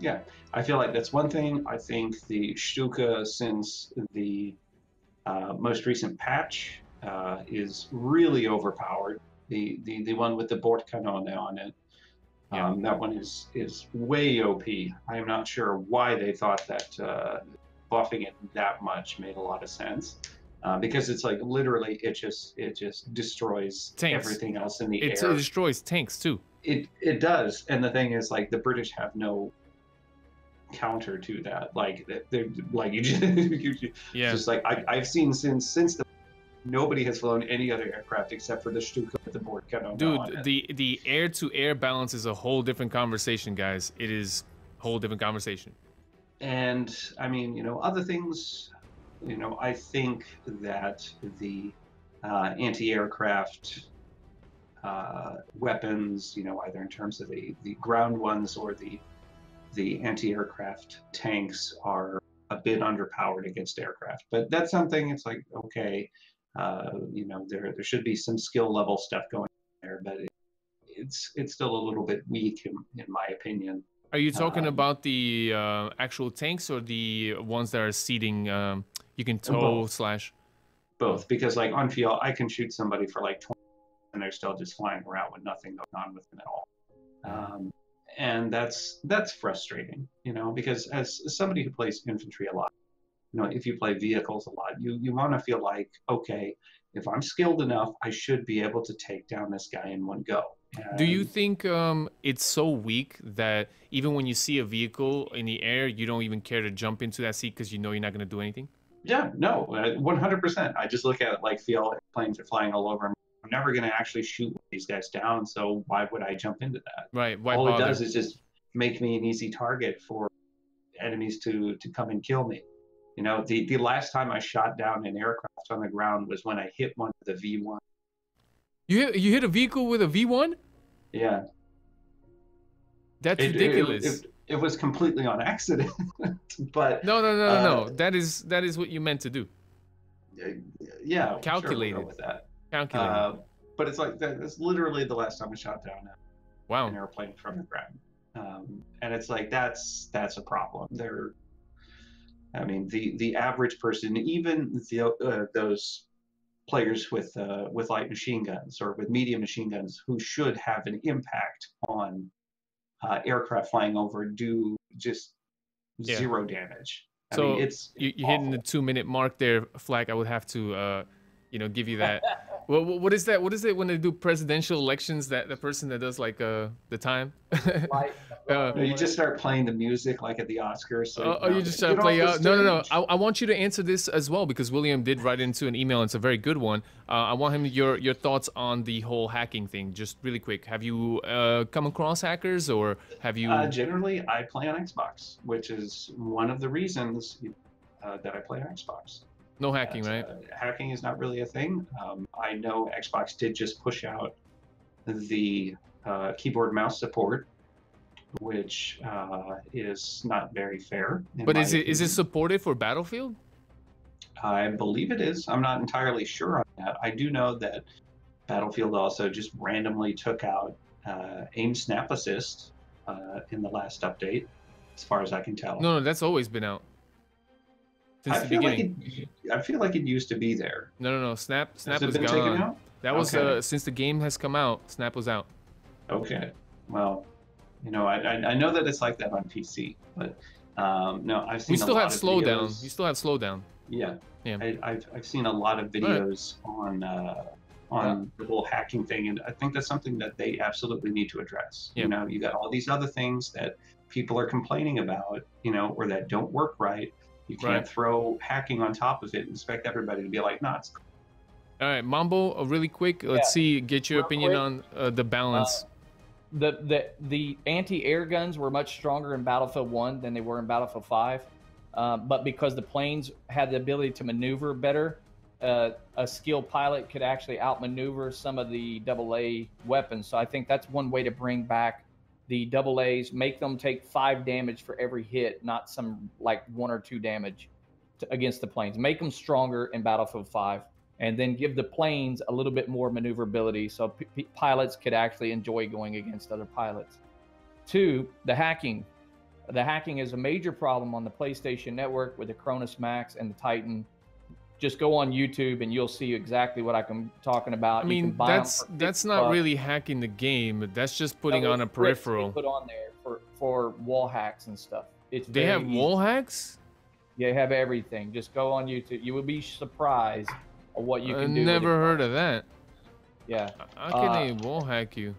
Yeah, I feel like that's one thing. I think the Stuka, since the most recent patch, is really overpowered. The one with the Bordkanone on it. That one is way OP. I am not sure why they thought that buffing it that much made a lot of sense. Because it's like literally it just destroys tanks. Everything else in the air. It destroys tanks too. It does, and the thing is, like, the British have no counter to that. Like they're like you just like I've seen since the nobody has flown any other aircraft except for the Stuka with the Bordkanone. Dude, the air-to-air balance is a whole different conversation, guys. It is a whole different conversation. And I mean, you know, other things, you know, I think that the anti-aircraft weapons, you know, either in terms of the ground ones or the anti-aircraft tanks are a bit underpowered against aircraft. But that's something, it's like, okay, you know, there should be some skill level stuff going there, but it's still a little bit weak in my opinion. Are you talking about the actual tanks or the ones that are seating, you can tow slash? Both, because like on field, I can shoot somebody for like 20 and they're still just flying around with nothing going on with them at all. And that's frustrating, you know, because as somebody who plays infantry a lot, you know, if you play vehicles a lot, you want to feel like, okay, if I'm skilled enough, I should be able to take down this guy in one go. Do you think it's so weak that even when you see a vehicle in the air, you don't even care to jump into that seat because you know you're not going to do anything? Yeah, no, 100%. I just look at it like the planes are flying all over. I'm never going to actually shoot these guys down, so why would I jump into that? Right. Why All it bother? does is just make me an easy target for enemies to come and kill me. You know, the last time I shot down an aircraft on the ground was when I hit one with a V1. You hit a vehicle with a V1? Yeah. That's ridiculous. It was completely on accident, but no. That is what you meant to do. Yeah, calculated. Sure, we'll go with that. Calculated. But it's like that's literally the last time I shot down wow. an airplane from the ground, and it's like that's a problem. I mean, the average person, even those players with light machine guns or with medium machine guns, who should have an impact on aircraft flying over, do just zero damage. So I mean, it's you're hitting the 2-minute mark there, Flak. I would have to, give you that. Well, what is that? What is it when they do presidential elections? That the person that does like the time. You just start playing the music like at the Oscars. So, you just start playing out. No. I want you to answer this as well because William did write into an email. And it's a very good one. I want him your thoughts on the whole hacking thing. Just really quick. Have you come across hackers or have you? Generally, I play on Xbox, which is one of the reasons that I play on Xbox. No hacking, right? Hacking is not really a thing. I know Xbox did just push out the keyboard mouse support, which is not very fair. But is it supported for Battlefield? I believe it is. I'm not entirely sure on that. I do know that Battlefield also just randomly took out aim snap assist in the last update, as far as I can tell. No, that's always been out. Since the beginning. I feel like it used to be there. No. Snap Has was it been gone. taken out? That was since the game has come out. Snap was out. Okay. Well, I know that it's like that on PC, but no, I've seen. We still have slowdown. You still have slowdown. Yeah. Yeah. I've seen a lot of videos on the whole hacking thing, and I think that's something that they absolutely need to address. Yeah. You got all these other things that people are complaining about, or that don't work right. You can't throw hacking on top of it and expect everybody to be like, nuts. All right, Mambo, really quick. Let's get your opinion on the balance. The anti-air guns were much stronger in Battlefield 1 than they were in Battlefield 5. But because the planes had the ability to maneuver better, a skilled pilot could actually outmaneuver some of the AA weapons. So I think that's one way to bring back the AA's, make them take 5 damage for every hit, not some like 1 or 2 damage against the planes. Make them stronger in Battlefield 5, and then give the planes a little bit more maneuverability so pilots could actually enjoy going against other pilots. 2, the hacking. The hacking is a major problem on the PlayStation Network with the Cronus Max and the Titan. Just go on YouTube and you'll see exactly what I'm talking about. I mean, that's not really hacking the game. That's just putting on a peripheral. Put on there for wall hacks and stuff. They have wall hacks? Yeah, they have everything. Just go on YouTube. You will be surprised at what you can do. I never heard of that. Yeah. How can they wall hack you?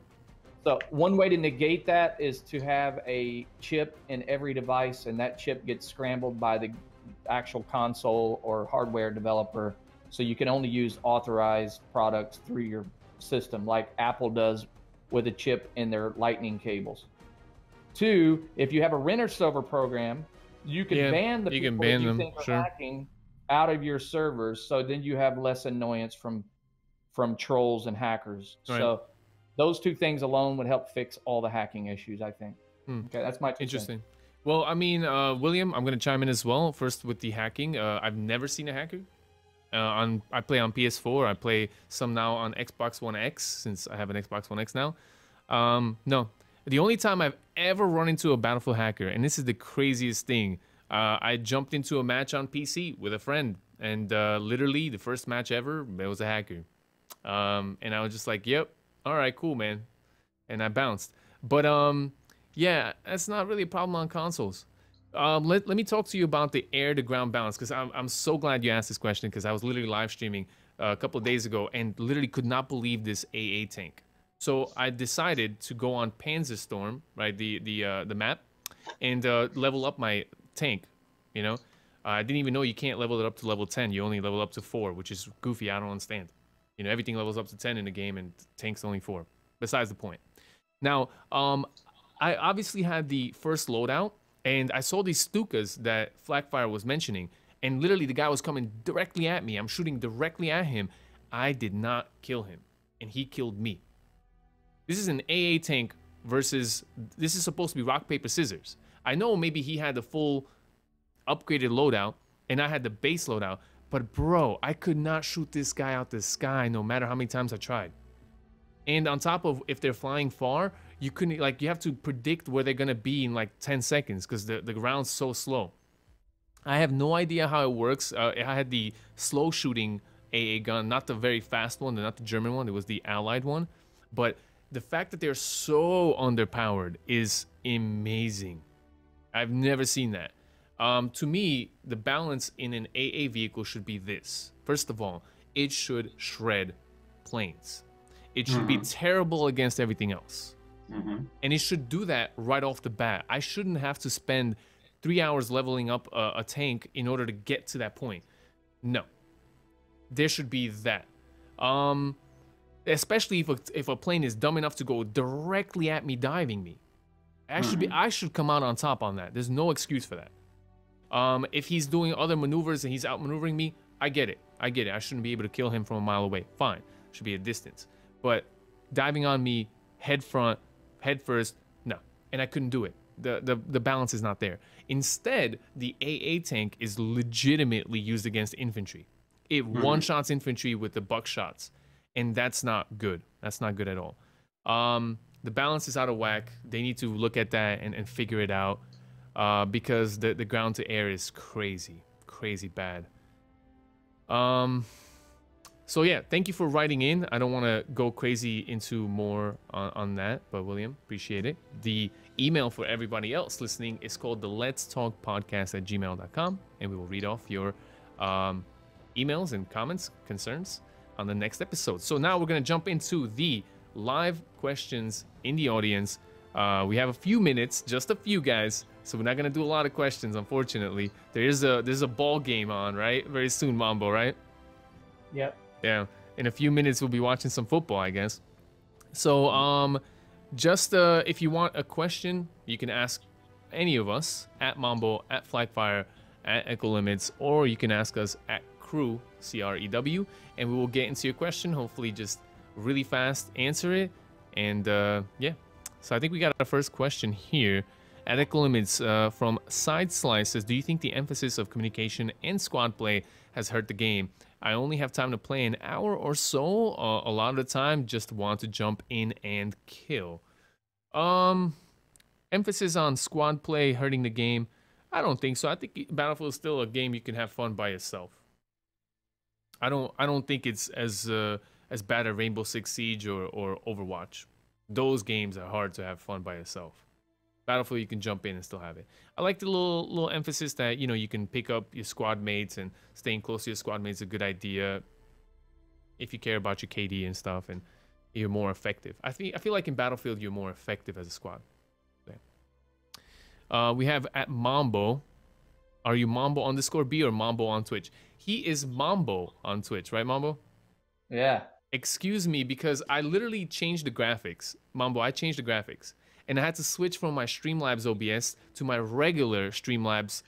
So one way to negate that is to have a chip in every device, and that chip gets scrambled by the actual console or hardware developer, so you can only use authorized products through your system, like Apple does with a chip in their lightning cables. 2, if you have a renter server program, you can ban the people that you think are hacking out of your servers, so then you have less annoyance from trolls and hackers. Right. So those 2 things alone would help fix all the hacking issues, I think. Okay, that's my 2 Interesting. cents. Well, I mean, William, I'm going to chime in as well. First with the hacking. I've never seen a hacker. I play on PS4. I play some now on Xbox One X, since I have an Xbox One X now. No. The only time I've ever run into a Battlefield hacker, and this is the craziest thing, I jumped into a match on PC with a friend, and literally the first match ever, there was a hacker. And I was just like, yep, all right, cool, man. And I bounced. But yeah, that's not really a problem on consoles. Let me talk to you about the air-to-ground balance, because I'm so glad you asked this question, because I was literally live streaming a couple of days ago and literally could not believe this AA tank. So I decided to go on Panzerstorm, right, the map, and level up my tank. You know, I didn't even know you can't level it up to level 10. You only level up to 4, which is goofy. I don't understand. You know, everything levels up to 10 in the game, and tank's only 4. Besides the point. Now, I obviously had the first loadout, and I saw these Stukas that Flakfire was mentioning, and literally the guy was coming directly at me. I'm shooting directly at him. I did not kill him, and he killed me. This is an AA tank versus, this is supposed to be rock, paper, scissors. I know maybe he had the full upgraded loadout, and I had the base loadout, but bro, I could not shoot this guy out the sky no matter how many times I tried. And on top of, if they're flying far, you couldn't, like, you have to predict where they're gonna be in like 10 seconds because the ground's so slow. I have no idea how it works. I had the slow shooting AA gun, not the very fast one, not the German one, it was the Allied one. But the fact that they're so underpowered is amazing. I've never seen that. To me, the balance in an AA vehicle should be this. First of all, it should shred planes. It should be terrible against everything else. And it should do that right off the bat. I shouldn't have to spend 3 hours leveling up a tank in order to get to that point. No. There should be that. Especially if a plane is dumb enough to go directly at me, diving me. I should come out on top on that. There's no excuse for that. If he's doing other maneuvers and he's outmaneuvering me, I get it. I get it. I shouldn't be able to kill him from a mile away. Fine. Should be a distance. But diving on me, head first, no. And I couldn't do it. The balance is not there. Instead, the AA tank is legitimately used against infantry. It one-shots infantry with the buckshots. And that's not good. That's not good at all. The balance is out of whack. They need to look at that and figure it out. Because the ground to air is crazy. Crazy bad. So yeah, thank you for writing in. I don't want to go crazy into more on that, but William, appreciate it. The email for everybody else listening is called the Let's Talk Podcast at gmail.com, and we will read off your emails and comments, concerns on the next episode. So now we're going to jump into the live questions in the audience. We have a few minutes, just a few guys, so we're not going to do a lot of questions, unfortunately. There's a ball game on, right? Very soon, Mambo, right? Yep. Yeah, in a few minutes we'll be watching some football, I guess. So, just if you want a question, you can ask any of us at Mambo, at Flakfire, at Echo Limits, or you can ask us at Crew, CREW, and we will get into your question. Hopefully, just really fast answer it, and yeah. So I think we got our first question here. At Echo Limits from Side Slice says, do you think the emphasis of communication and squad play has hurt the game? I only have time to play an hour or so. A lot of the time, just want to jump in and kill. Emphasis on squad play hurting the game? I don't think so. I think Battlefield is still a game you can have fun by yourself. I don't think it's as bad as Rainbow Six Siege or Overwatch. Those games are hard to have fun by yourself. Battlefield, you can jump in and still have it. I like the little emphasis that, you know, you can pick up your squad mates, and staying close to your squad mates is a good idea if you care about your KD and stuff, and you're more effective. I feel like in Battlefield you're more effective as a squad. Okay. We have at Mambo. Are you Mambo_B or Mambo on Twitch? He is Mambo on Twitch, right, Mambo? Yeah. Excuse me, because I literally changed the graphics. Mambo, I changed the graphics. And I had to switch from my Streamlabs OBS to my regular Streamlabs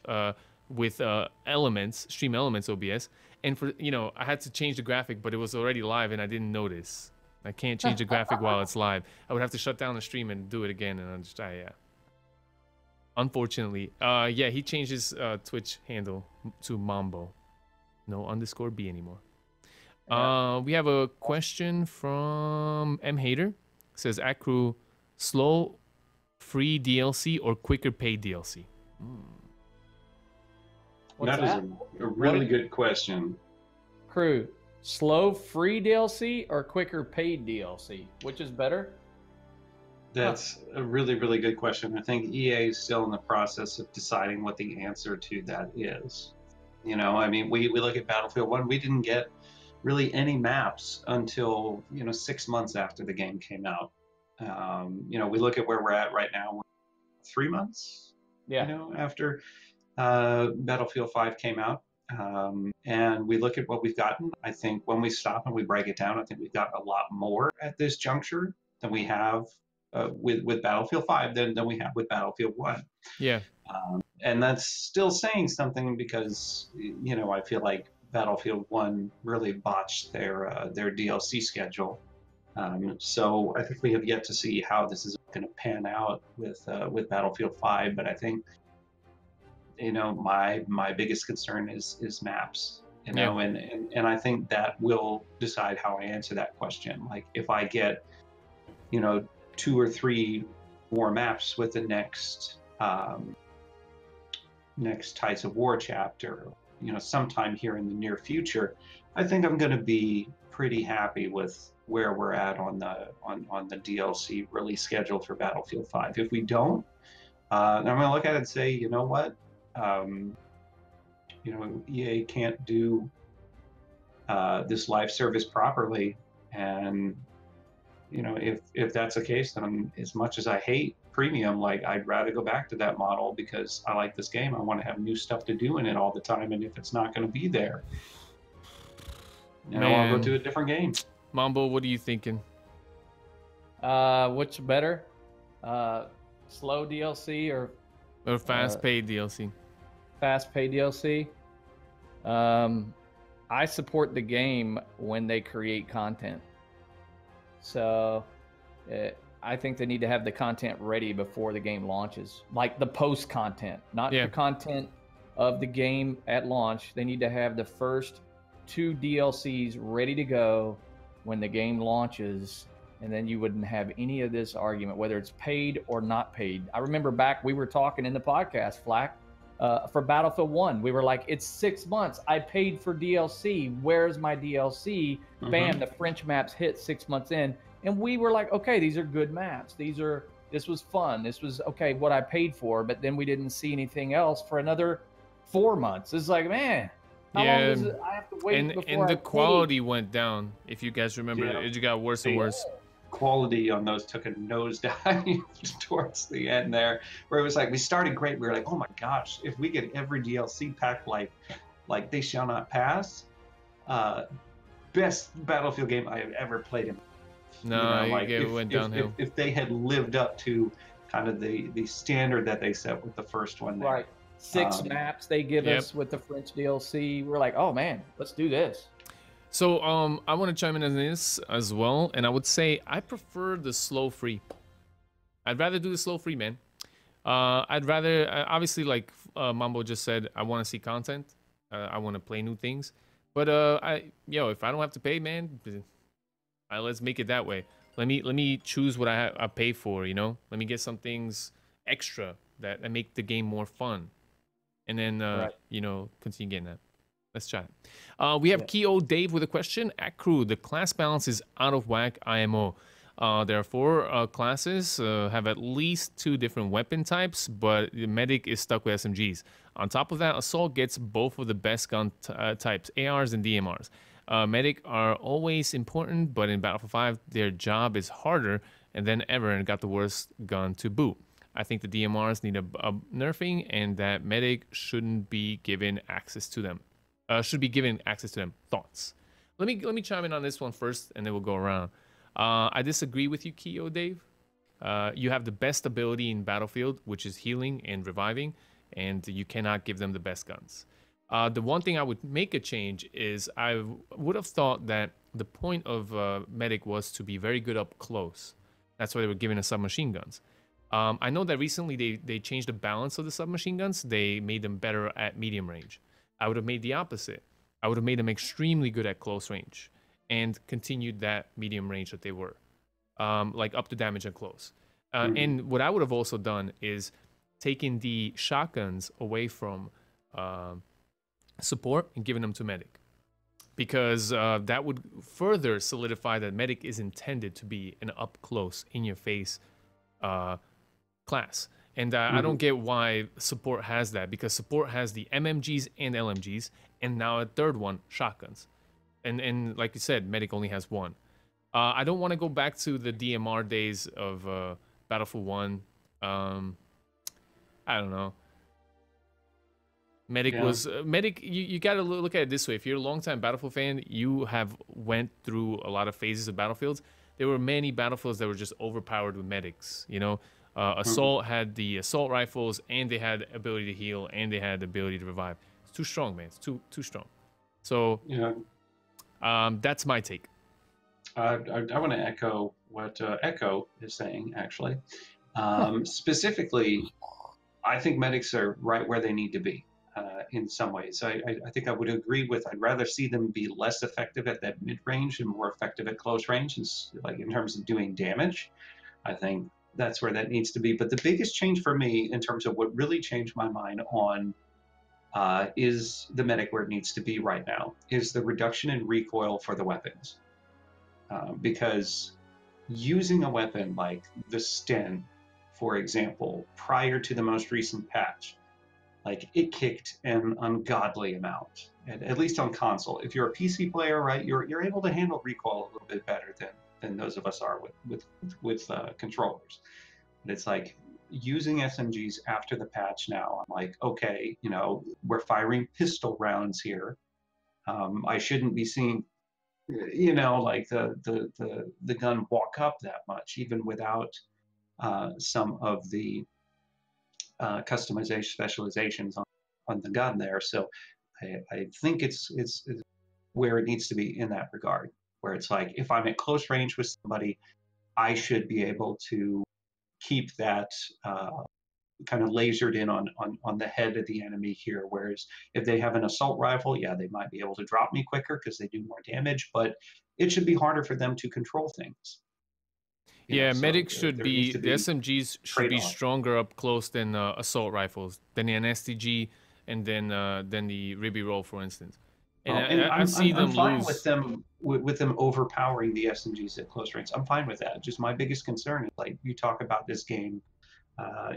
with Stream Elements OBS. And for, you know, I had to change the graphic, but it was already live and I didn't notice. I can't change the graphic while it's live. I would have to shut down the stream and do it again, and I'm just, yeah. Unfortunately. Yeah, he changed his Twitch handle to Mambo. No _B anymore. We have a question from M Hater. It says, at Crew, slow free DLC or quicker paid DLC? What's that is a really good question. Crew, slow free DLC or quicker paid DLC? Which is better? That's a really, really good question. I think EA is still in the process of deciding what the answer to that is. You know, I mean, we look at Battlefield 1, we didn't get really any maps until 6 months after the game came out. We look at where we're at right now. We're 3 months, Yeah. after Battlefield 5 came out. And we look at what we've gotten. I think when we stop and we break it down, I think we've gotten a lot more at this juncture than we have with Battlefield 5 than we have with Battlefield 1. Yeah. And that's still saying something because, I feel like Battlefield 1 really botched their DLC schedule. So I think we have yet to see how this is going to pan out with Battlefield 5. But I think, my biggest concern is maps. And I think that will decide how I answer that question. Like if I get, 2 or 3 more maps with the next Tides of War chapter, sometime here in the near future, I think I'm going to be pretty happy with where we're at on the DLC release schedule for Battlefield 5. If we don't, I'm going to look at it and say, you know what, EA can't do this live service properly, and if that's the case, then as much as I hate premium, like I'd rather go back to that model because I like this game. I want to have new stuff to do in it all the time, and if it's not going to be there, I'll go to a different game. Mambo, what are you thinking? What's better, slow DLC or fast paid DLC? Fast paid DLC. I support the game when they create content. So I think they need to have the content ready before the game launches, like the post content, not the content of the game at launch. They need to have the first 2 DLCs ready to go when the game launches, and then you wouldn't have any of this argument, whether it's paid or not paid. I remember back, we were talking in the podcast, Flak, for Battlefield 1. We were like, it's 6 months. I paid for DLC. Where's my DLC? Mm-hmm. Bam, the French maps hit 6 months in. And we were like, okay, these are good maps. This was fun. This was, okay, what I paid for. But then we didn't see anything else for another 4 months. It's like, man, how long does it, I have to wait before and the quality went down. If you guys remember, it got worse and worse. Quality on those took a nosedive towards the end there, where it was like we started great. We were like, oh my gosh, if we get every DLC pack like They Shall Not Pass, best Battlefield game I have ever played in. It went downhill. If they had lived up to kind of the standard that they set with the first one there. Right. 6 maps they give us with the French DLC. We're like, oh man, let's do this. So I want to chime in on this as well, and I would say I prefer the slow free. I'd rather do the slow free, man. I'd rather, obviously, like Mambo just said, I want to see content. I want to play new things. But if I don't have to pay, man, let's make it that way. Let me choose what I pay for. Let me get some things extra that make the game more fun, and then continue getting that. Let's chat. We have Keo Dave with a question. At crew, the class balance is out of whack. IMO. There are 4 classes, have at least 2 different weapon types, but the medic is stuck with SMGs. On top of that, assault gets both of the best gun types, ARs and DMRs. Medic are always important, but in Battlefield 5, their job is harder than ever and got the worst gun to boot. I think the DMRs need a nerfing, and that medic shouldn't be given access to them. Should be given access to them. Thoughts? Let me chime in on this one first, and then we'll go around. I disagree with you, Keo Dave. You have the best ability in Battlefield, which is healing and reviving, and you cannot give them the best guns. The one thing I would make a change is I would have thought that the point of medic was to be very good up close. That's why they were giving us submachine guns. I know that recently they changed the balance of the submachine guns. They made them better at medium range. I would have made the opposite. I would have made them extremely good at close range and continued that medium range that they were, like up to damage and close. And what I would have also done is taken the shotguns away from support and given them to medic, because that would further solidify that medic is intended to be an up close, in your face class. And I don't get why support has that, because support has the MMGs and LMGs, and now a third one, shotguns. And like you said, medic only has one. I don't want to go back to the DMR days of Battlefield 1. I don't know. Medic was medic. You got to look at it this way. If you're a longtime Battlefield fan, you have went through a lot of phases of Battlefields. There were many Battlefields that were just overpowered with medics. You know, Assault had the assault rifles, and they had ability to heal, and they had the ability to revive. It's too strong, man. It's too strong. So that's my take. I want to echo what Echo is saying, actually. Specifically, I think medics are right where they need to be in some ways. I think I would agree with, I'd rather see them be less effective at that mid-range and more effective at close range, and like in terms of doing damage. I think that's where that needs to be. But the biggest change for me in terms of what really changed my mind on is the medic where it needs to be right now, is the reduction in recoil for the weapons. Because using a weapon like the Sten, for example, prior to the most recent patch, like it kicked an ungodly amount, at least on console. If you're a PC player, right, you're able to handle recoil a little bit better than those of us are with controllers. And it's like using SMGs after the patch now. I'm like, okay, you know, we're firing pistol rounds here. I shouldn't be seeing, you know, like the gun walk up that much, even without some of the customization specializations on the gun there. So I think it's where it needs to be in that regard, where it's like, if I'm at close range with somebody, I should be able to keep that kind of lasered in on the head of the enemy here. Whereas if they have an assault rifle, yeah, they might be able to drop me quicker because they do more damage, but it should be harder for them to control things. Yeah, medics should be, the SMGs should be stronger up close than assault rifles, than the STG, and then the Ribby roll, for instance. And I see them I'm fine lose. with them overpowering the SMGs at close range. I'm fine with that. Just my biggest concern is, like, you talk about this game,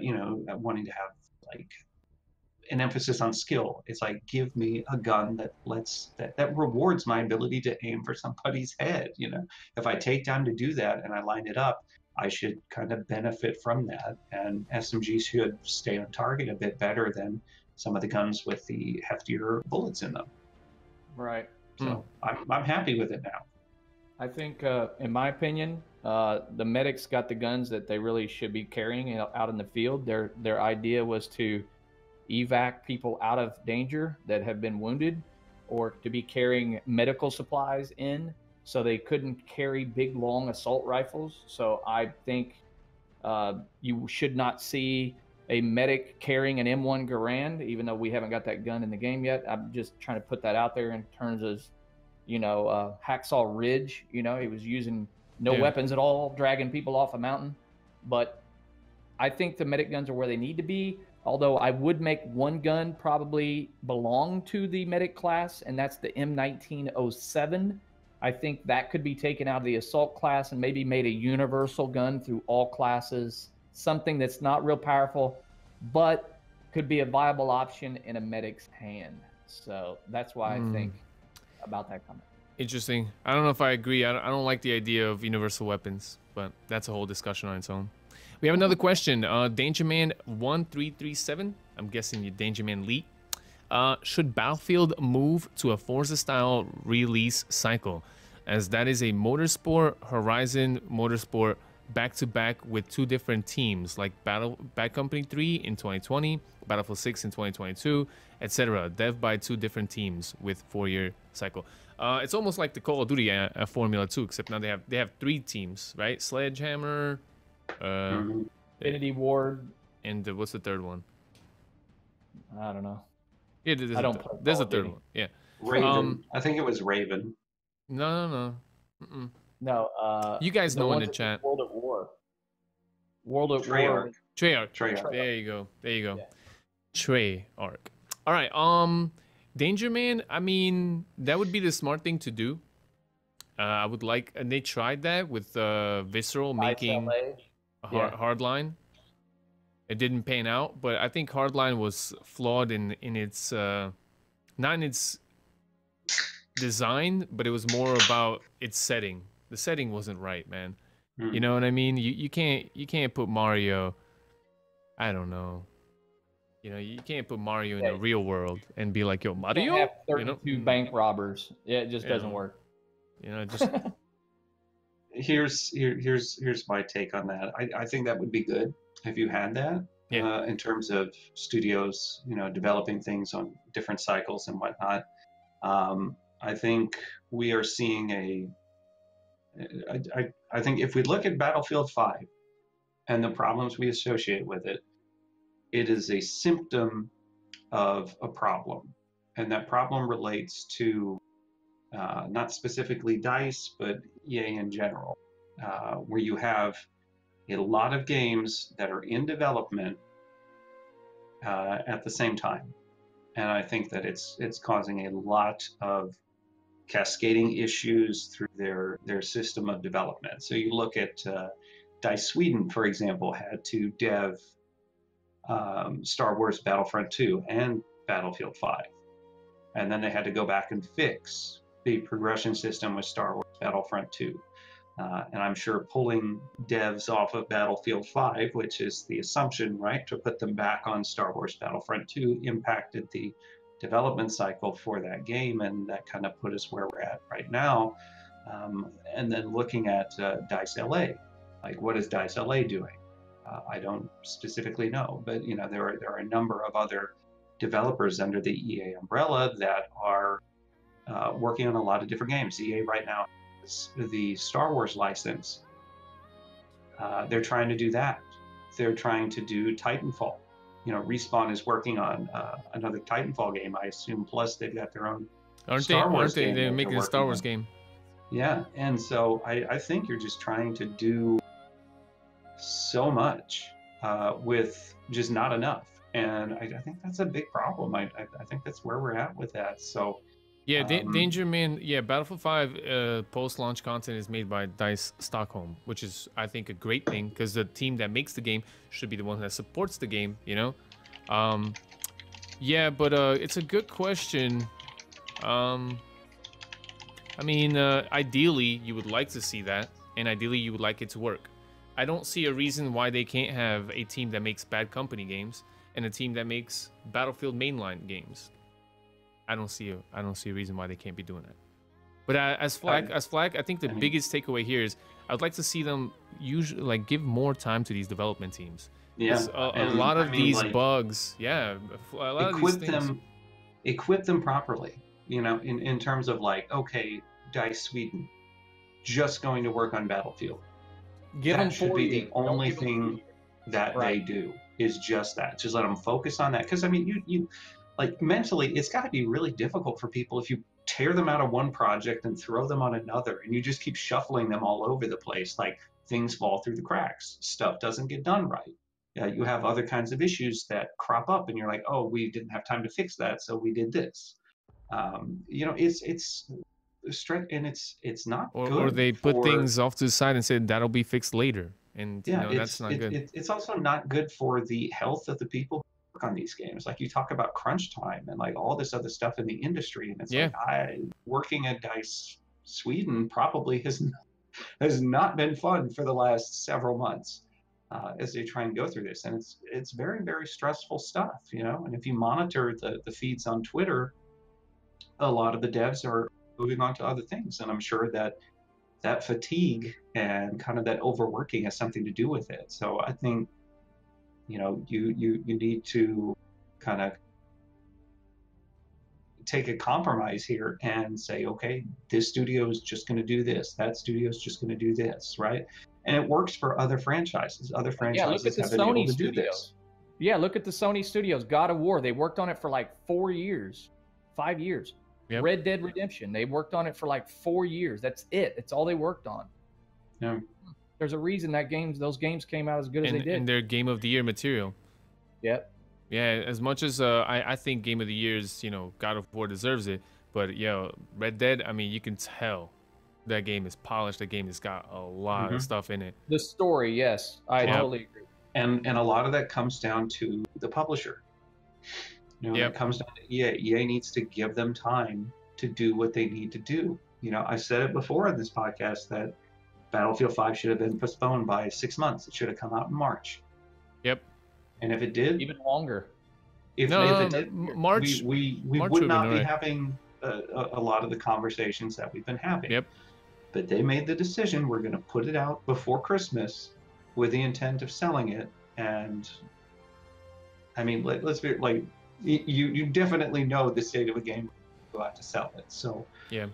you know, wanting to have like an emphasis on skill. It's like, give me a gun that rewards my ability to aim for somebody's head. You know, if I take time to do that and I line it up, I should kind of benefit from that. And SMGs should stay on target a bit better than some of the guns with the heftier bullets in them. Right. So I'm happy with it now. I think, in my opinion, the medics got the guns that they really should be carrying out in the field. Their idea was to evac people out of danger that have been wounded, or to be carrying medical supplies in, so they couldn't carry big long assault rifles. So I think you should not see a medic carrying an M1 Garand, even though we haven't got that gun in the game yet. I'm just trying to put that out there in terms of, you know, Hacksaw Ridge. You know, he was using no weapons at all, dragging people off a mountain. But I think the medic guns are where they need to be. Although I would make one gun probably belong to the medic class, and that's the M1907. I think that could be taken out of the assault class and maybe made a universal gun through all classes. Something that's not real powerful, but could be a viable option in a medic's hand. So that's why I think about that comment. Interesting. I don't know if I agree. I don't like the idea of universal weapons, but that's a whole discussion on its own. We have another question. Dangerman1337. I'm guessing you Dangerman Lee. Should Battlefield move to a Forza-style release cycle, as that is a Motorsport, Horizon Motorsport back-to-back with two different teams, like Bad Company 3 in 2020, Battlefield 6 in 2022, etc. Dev by two different teams with 4-year cycle. It's almost like the Call of Duty Formula 2, except now they have 3 teams, right? Sledgehammer, Infinity Ward, and what's the third one? I don't know. Yeah, there's a third one. Yeah, Raven. I think it was Raven. No. No. You guys know in the chat. World at War. World at War. Treyarch. There you go. Yeah. Treyarch. All right. Dangerman. I mean, that would be the smart thing to do. I would like, and they tried that with Visceral making Hardline. It didn't pan out, but I think Hardline was flawed in its not in its design, but it was more about its setting. The setting wasn't right, man. You know what I mean? You can't put Mario. I don't know. You know, you can't put Mario in the real world and be like, yo, Mario. You can't have 32 you know? bank robbers. Yeah, it just doesn't work. You know, just. Here's my take on that. I think that would be good if you had that. Yeah. In terms of studios, you know, developing things on different cycles and whatnot. I think we are seeing I think if we look at Battlefield 5 and the problems we associate with it, it is a symptom of a problem. And that problem relates to not specifically DICE, but EA in general, where you have a lot of games that are in development at the same time. And I think that it's causing a lot of cascading issues through their system of development. So you look at DICE Sweden, for example, had to dev Star Wars Battlefront 2 and Battlefield 5. And then they had to go back and fix the progression system with Star Wars Battlefront 2. And I'm sure pulling devs off of Battlefield 5, which is the assumption, right, to put them back on Star Wars Battlefront 2 impacted the development cycle for that game, and that kind of put us where we're at right now. And then looking at DICE LA, like what is DICE LA doing? I don't specifically know, but you know there are a number of other developers under the EA umbrella that are working on a lot of different games. EA right now has the Star Wars license. They're trying to do that. They're trying to do Titanfall. You know, Respawn is working on another Titanfall game, I assume. Plus, they've got their own Star Wars game. They're making a Star Wars game. Yeah, and so I think you're just trying to do so much with just not enough. And I think that's a big problem. I think that's where we're at with that. So yeah, Danger Man. Yeah, Battlefield 5 post-launch content is made by DICE Stockholm, which is I think a great thing because the team that makes the game should be the one that supports the game. You know, yeah, but it's a good question. I mean, ideally you would like to see that, and ideally you would like it to work. I don't see a reason why they can't have a team that makes Bad Company games and a team that makes Battlefield mainline games. I don't see a reason why they can't be doing that. But as Flak, I think the biggest takeaway here is I'd like to see them usually like give more time to these development teams. Yeah, a lot of these bugs. Yeah, a lot of these things. Equip them properly. You know, in terms of like, okay, DICE Sweden, just going to work on Battlefield. That should be the only thing that they do is just that. Just let them focus on that. Because I mean, you like mentally, it's got to be really difficult for people if you tear them out of one project and throw them on another, and you just keep shuffling them all over the place. Like things fall through the cracks, stuff doesn't get done right. You have other kinds of issues that crop up, and you're like, oh, we didn't have time to fix that, so we did this. You know, it's straight, and it's not good. Or they put things off to the side and said that'll be fixed later, and yeah, you know, that's not good. It's also not good for the health of the people who work on these games. Like you talk about crunch time and like all this other stuff in the industry, and it's like working at DICE Sweden probably has not been fun for the last several months as they try and go through this, and it's very, very stressful stuff, you know. And if you monitor the feeds on Twitter, a lot of the devs are moving on to other things, and I'm sure that fatigue and kind of that overworking has something to do with it. So I think, you know, you need to kind of take a compromise here and say, okay, this studio is just going to do this, that studio is just going to do this, right? And it works for other franchises. Other franchises have been able to do this. Yeah, look at the Sony studios. God of War, they worked on it for like 4 years, 5 years. Yep. Red Dead Redemption, they worked on it for like 4 years. That's it. That's all they worked on. Yeah. There's a reason that those games came out as good as they did. And they're Game of the Year material. Yep. Yeah, as much as I think Game of the Year is, you know, God of War deserves it, but yeah, Red Dead, I mean, you can tell that game is polished. The game has got a lot of stuff in it. The story, yes, I totally agree. And a lot of that comes down to the publisher. You know, it comes down to EA. EA needs to give them time to do what they need to do. You know, I said it before in this podcast that Battlefield 5 should have been postponed by 6 months. It should have come out in March. Yep. And if it did, Even longer. if it did, March we March would would've not been be alright. having a lot of the conversations that we've been having. Yep. But they made the decision, we're going to put it out before Christmas with the intent of selling it. And I mean, let's be like, you definitely know the state of a game go out to sell it. So Yeah.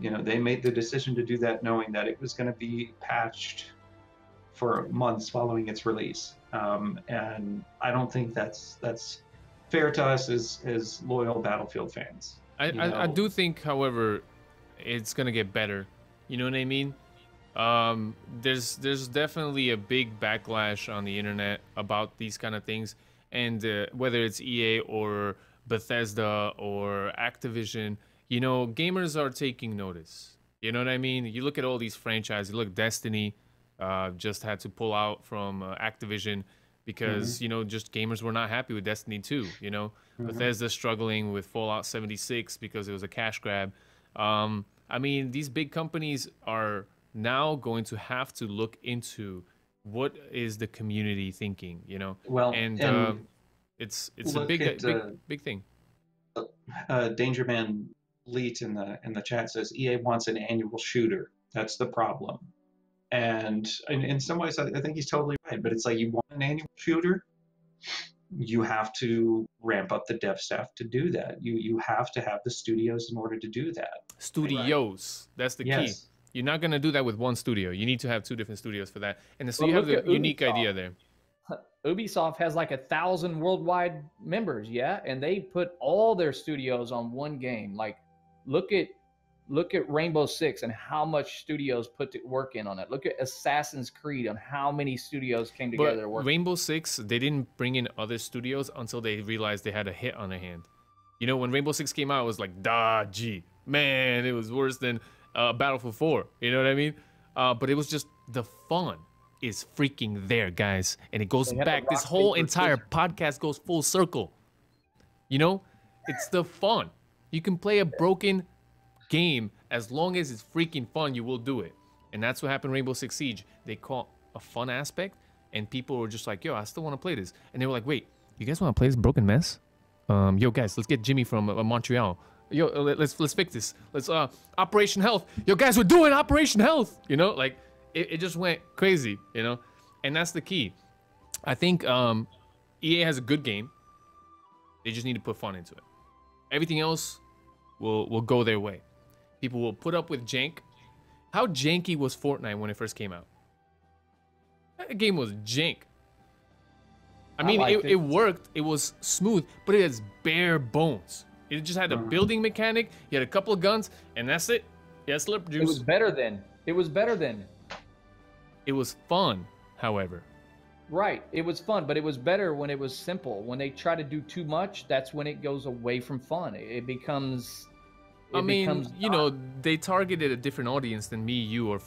you know, they made the decision to do that knowing that it was going to be patched for months following its release. And I don't think that's fair to us as loyal Battlefield fans. I do think, however, it's gonna get better. You know what I mean? There's definitely a big backlash on the internet about these kind of things, and whether it's EA or Bethesda or Activision, you know, gamers are taking notice. You know what I mean? You look at all these franchises. You look, Destiny just had to pull out from Activision because, you know, just gamers were not happy with Destiny 2, you know. Bethesda struggling with Fallout 76 because it was a cash grab. I mean, these big companies are now going to have to look into what is the community thinking, you know. Well, and it's a look big, at, big thing. Danger Man Leet in the chat says EA wants an annual shooter. That's the problem. And in some ways, I think he's totally right. But it's like, you want an annual shooter, you have to ramp up the dev staff to do that. You have to have the studios in order to do that. Studios. That's the key. You're not going to do that with one studio. You need to have 2 different studios for that. And so you have the unique idea there. Ubisoft has like 1,000 worldwide members, yeah? And they put all their studios on one game. Like, look at Rainbow Six and how much studios put to work in on it. Look at Assassin's Creed and how many studios came together to work. Rainbow Six, they didn't bring in other studios until they realized they had a hit on their hand. You know, when Rainbow Six came out, it was like, gee, man, it was worse than Battlefield 4. You know what I mean? But it was just, the fun is freaking there, guys. And it goes back. This whole entire podcast goes full circle. You know? It's the fun. You can play a broken game as long as it's freaking fun, you will do it. And that's what happened in Rainbow Six Siege. They caught a fun aspect, and people were just like, yo, I still want to play this. And they were like, wait, you guys want to play this broken mess? Yo, guys, let's get Jimmy from Montreal. Yo, let's fix this. Let's Operation Health. Yo, guys, we're doing Operation Health. You know, like it just went crazy. You know, and that's the key. I think EA has a good game. They just need to put fun into it. Everything else will go their way. People will put up with jank. How janky was Fortnite when it first came out? That game was jank. I mean, it worked. It was smooth, but it has bare bones. It just had a building mechanic. You had a couple of guns, and that's it. Yeah, slip juice. It was better then. It was better then. It was fun, however. Right. It was fun, but it was better when it was simple. When they try to do too much, that's when it goes away from fun. It becomes... I mean, you know, they targeted a different audience than me, you, or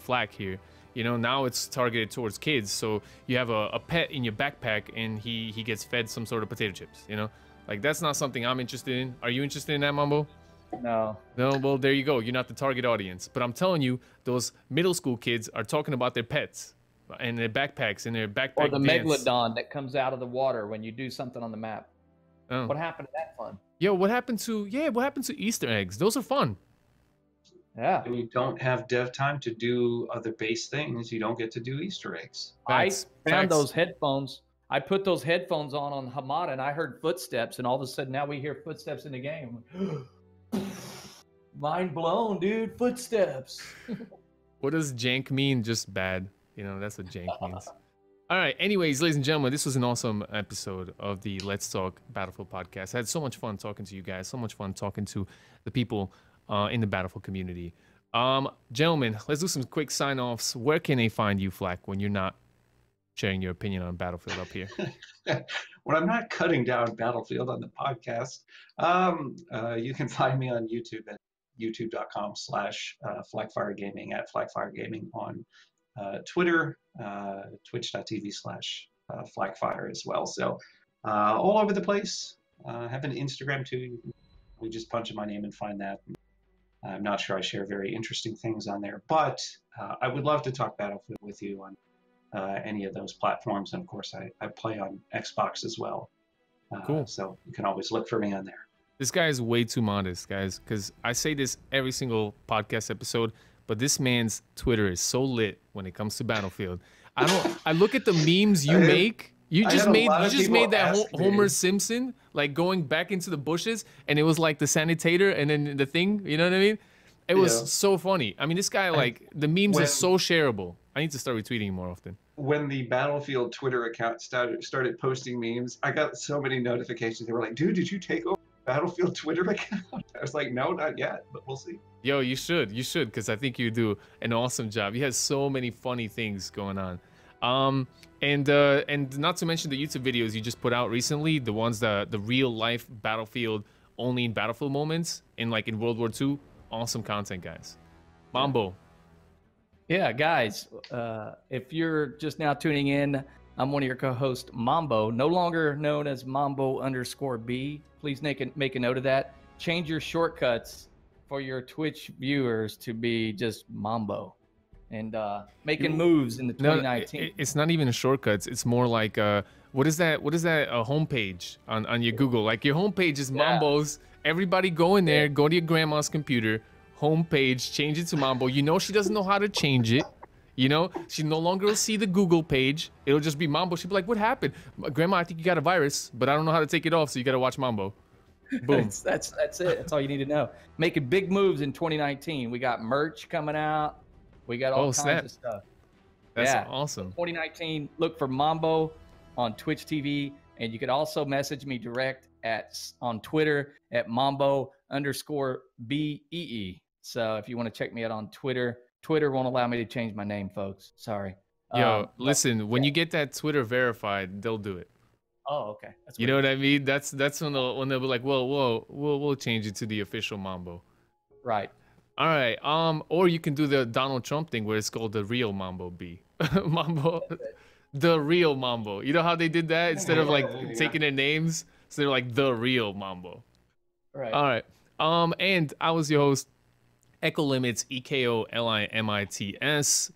Flak here. You know, now it's targeted towards kids. So you have a pet in your backpack, and he gets fed some sort of potato chips. You know, like, that's not something I'm interested in. Are you interested in that, Mambo? No. No. Well, there you go. You're not the target audience. But I'm telling you, those middle school kids are talking about their pets and their backpacks and their backpack. Or the dance. megalodon that comes out of the water when you do something on the map. Oh. What happened to that fun? Yo, what happened to Easter eggs? Those are fun. Yeah. When you don't have dev time to do other base things, you don't get to do Easter eggs. Facts. I found those headphones. I put those headphones on Hamada, and I heard footsteps, and all of a sudden now we hear footsteps in the game. Mind blown, dude. Footsteps. What does jank mean? Just bad. You know, that's what jank means. All right. Anyways, ladies and gentlemen, this was an awesome episode of the Let's Talk Battlefield podcast. I had so much fun talking to you guys. So much fun talking to the people in the Battlefield community. Gentlemen, let's do some quick sign-offs. Where can they find you, Flak, when you're not sharing your opinion on Battlefield up here? When I'm not cutting down Battlefield on the podcast, you can find me on YouTube at youtube.com/Flakfire Gaming, at Flakfire Gaming on Twitter, twitch.tv/Flakfire as well. So all over the place. Have an Instagram too. You can We just punch in my name and find that. I'm not sure I share very interesting things on there, but I would love to talk Battlefield with you on any of those platforms. And of course, I play on Xbox as well. Cool. So you can always look for me on there. This guy is way too modest, guys, because I say this every single podcast episode, but this man's Twitter is so lit when it comes to Battlefield. I look at the memes you make. You just made that Homer Simpson, like going back into the bushes, and it was like the sanitator and then the thing, you know what I mean? It was so funny. I mean, this guy, like, the memes are so shareable. I need to start retweeting more often. When the Battlefield Twitter account started posting memes, I got so many notifications. They were like, dude, did you take over Battlefield Twitter account? I was like, no, not yet, but we'll see. Yo, you should, because I think you do an awesome job. You have so many funny things going on. And not to mention the YouTube videos you just put out recently, the ones the real life Battlefield, only in Battlefield moments in World War II. Awesome content, guys. Mambo. Yeah, guys, if you're just now tuning in, I'm one of your co-hosts, Mambo, no longer known as Mambo_B. Please make a note of that. Change your shortcuts for your Twitch viewers to be just Mambo. And making moves in the 2019. No, it's not even shortcuts. It's more like what is that? What is that? A homepage on your Google? Like your homepage is Mambo's. Everybody go in there. Go to your grandma's computer homepage. Change it to Mambo. You know she doesn't know how to change it. You know she no longer will see the Google page. It'll just be Mambo. She'll be like, "What happened, Grandma? I think you got a virus, but I don't know how to take it off. So you got to watch Mambo." Boom. That's it. That's all you need to know. Making big moves in 2019. We got merch coming out. We got all kinds of stuff. That's awesome. 2019, look for Mambo on Twitch TV. And you could also message me direct on Twitter at Mambo_BEE. So if you want to check me out on Twitter, Twitter won't allow me to change my name, folks. Sorry. Yo, listen, when you get that Twitter verified, they'll do it. Oh, okay. That's you know what I mean? That's when they'll be like, well, we'll change it to the official Mambo. Right. All right. Or you can do the Donald Trump thing where it's called the real Mambo B. Mambo, the real Mambo. You know how they did that instead of taking their names, so they're like the real Mambo. Right. All right. And I was your host, Echo Limits, EKOLIMITS.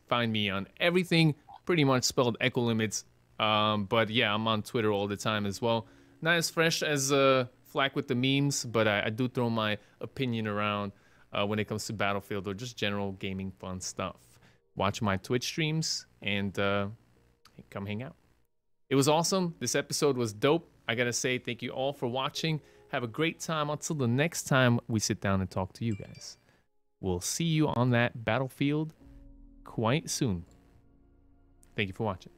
Find me on everything, pretty much spelled Echo Limits. But yeah, I'm on Twitter all the time as well. Not as fresh as Flak with the memes, but I do throw my opinion around when it comes to Battlefield or just general gaming fun stuff. Watch my Twitch streams and come hang out. It was awesome. This episode was dope. I gotta say thank you all for watching. Have a great time until the next time we sit down and talk to you guys. We'll see you on that Battlefield quite soon. Thank you for watching.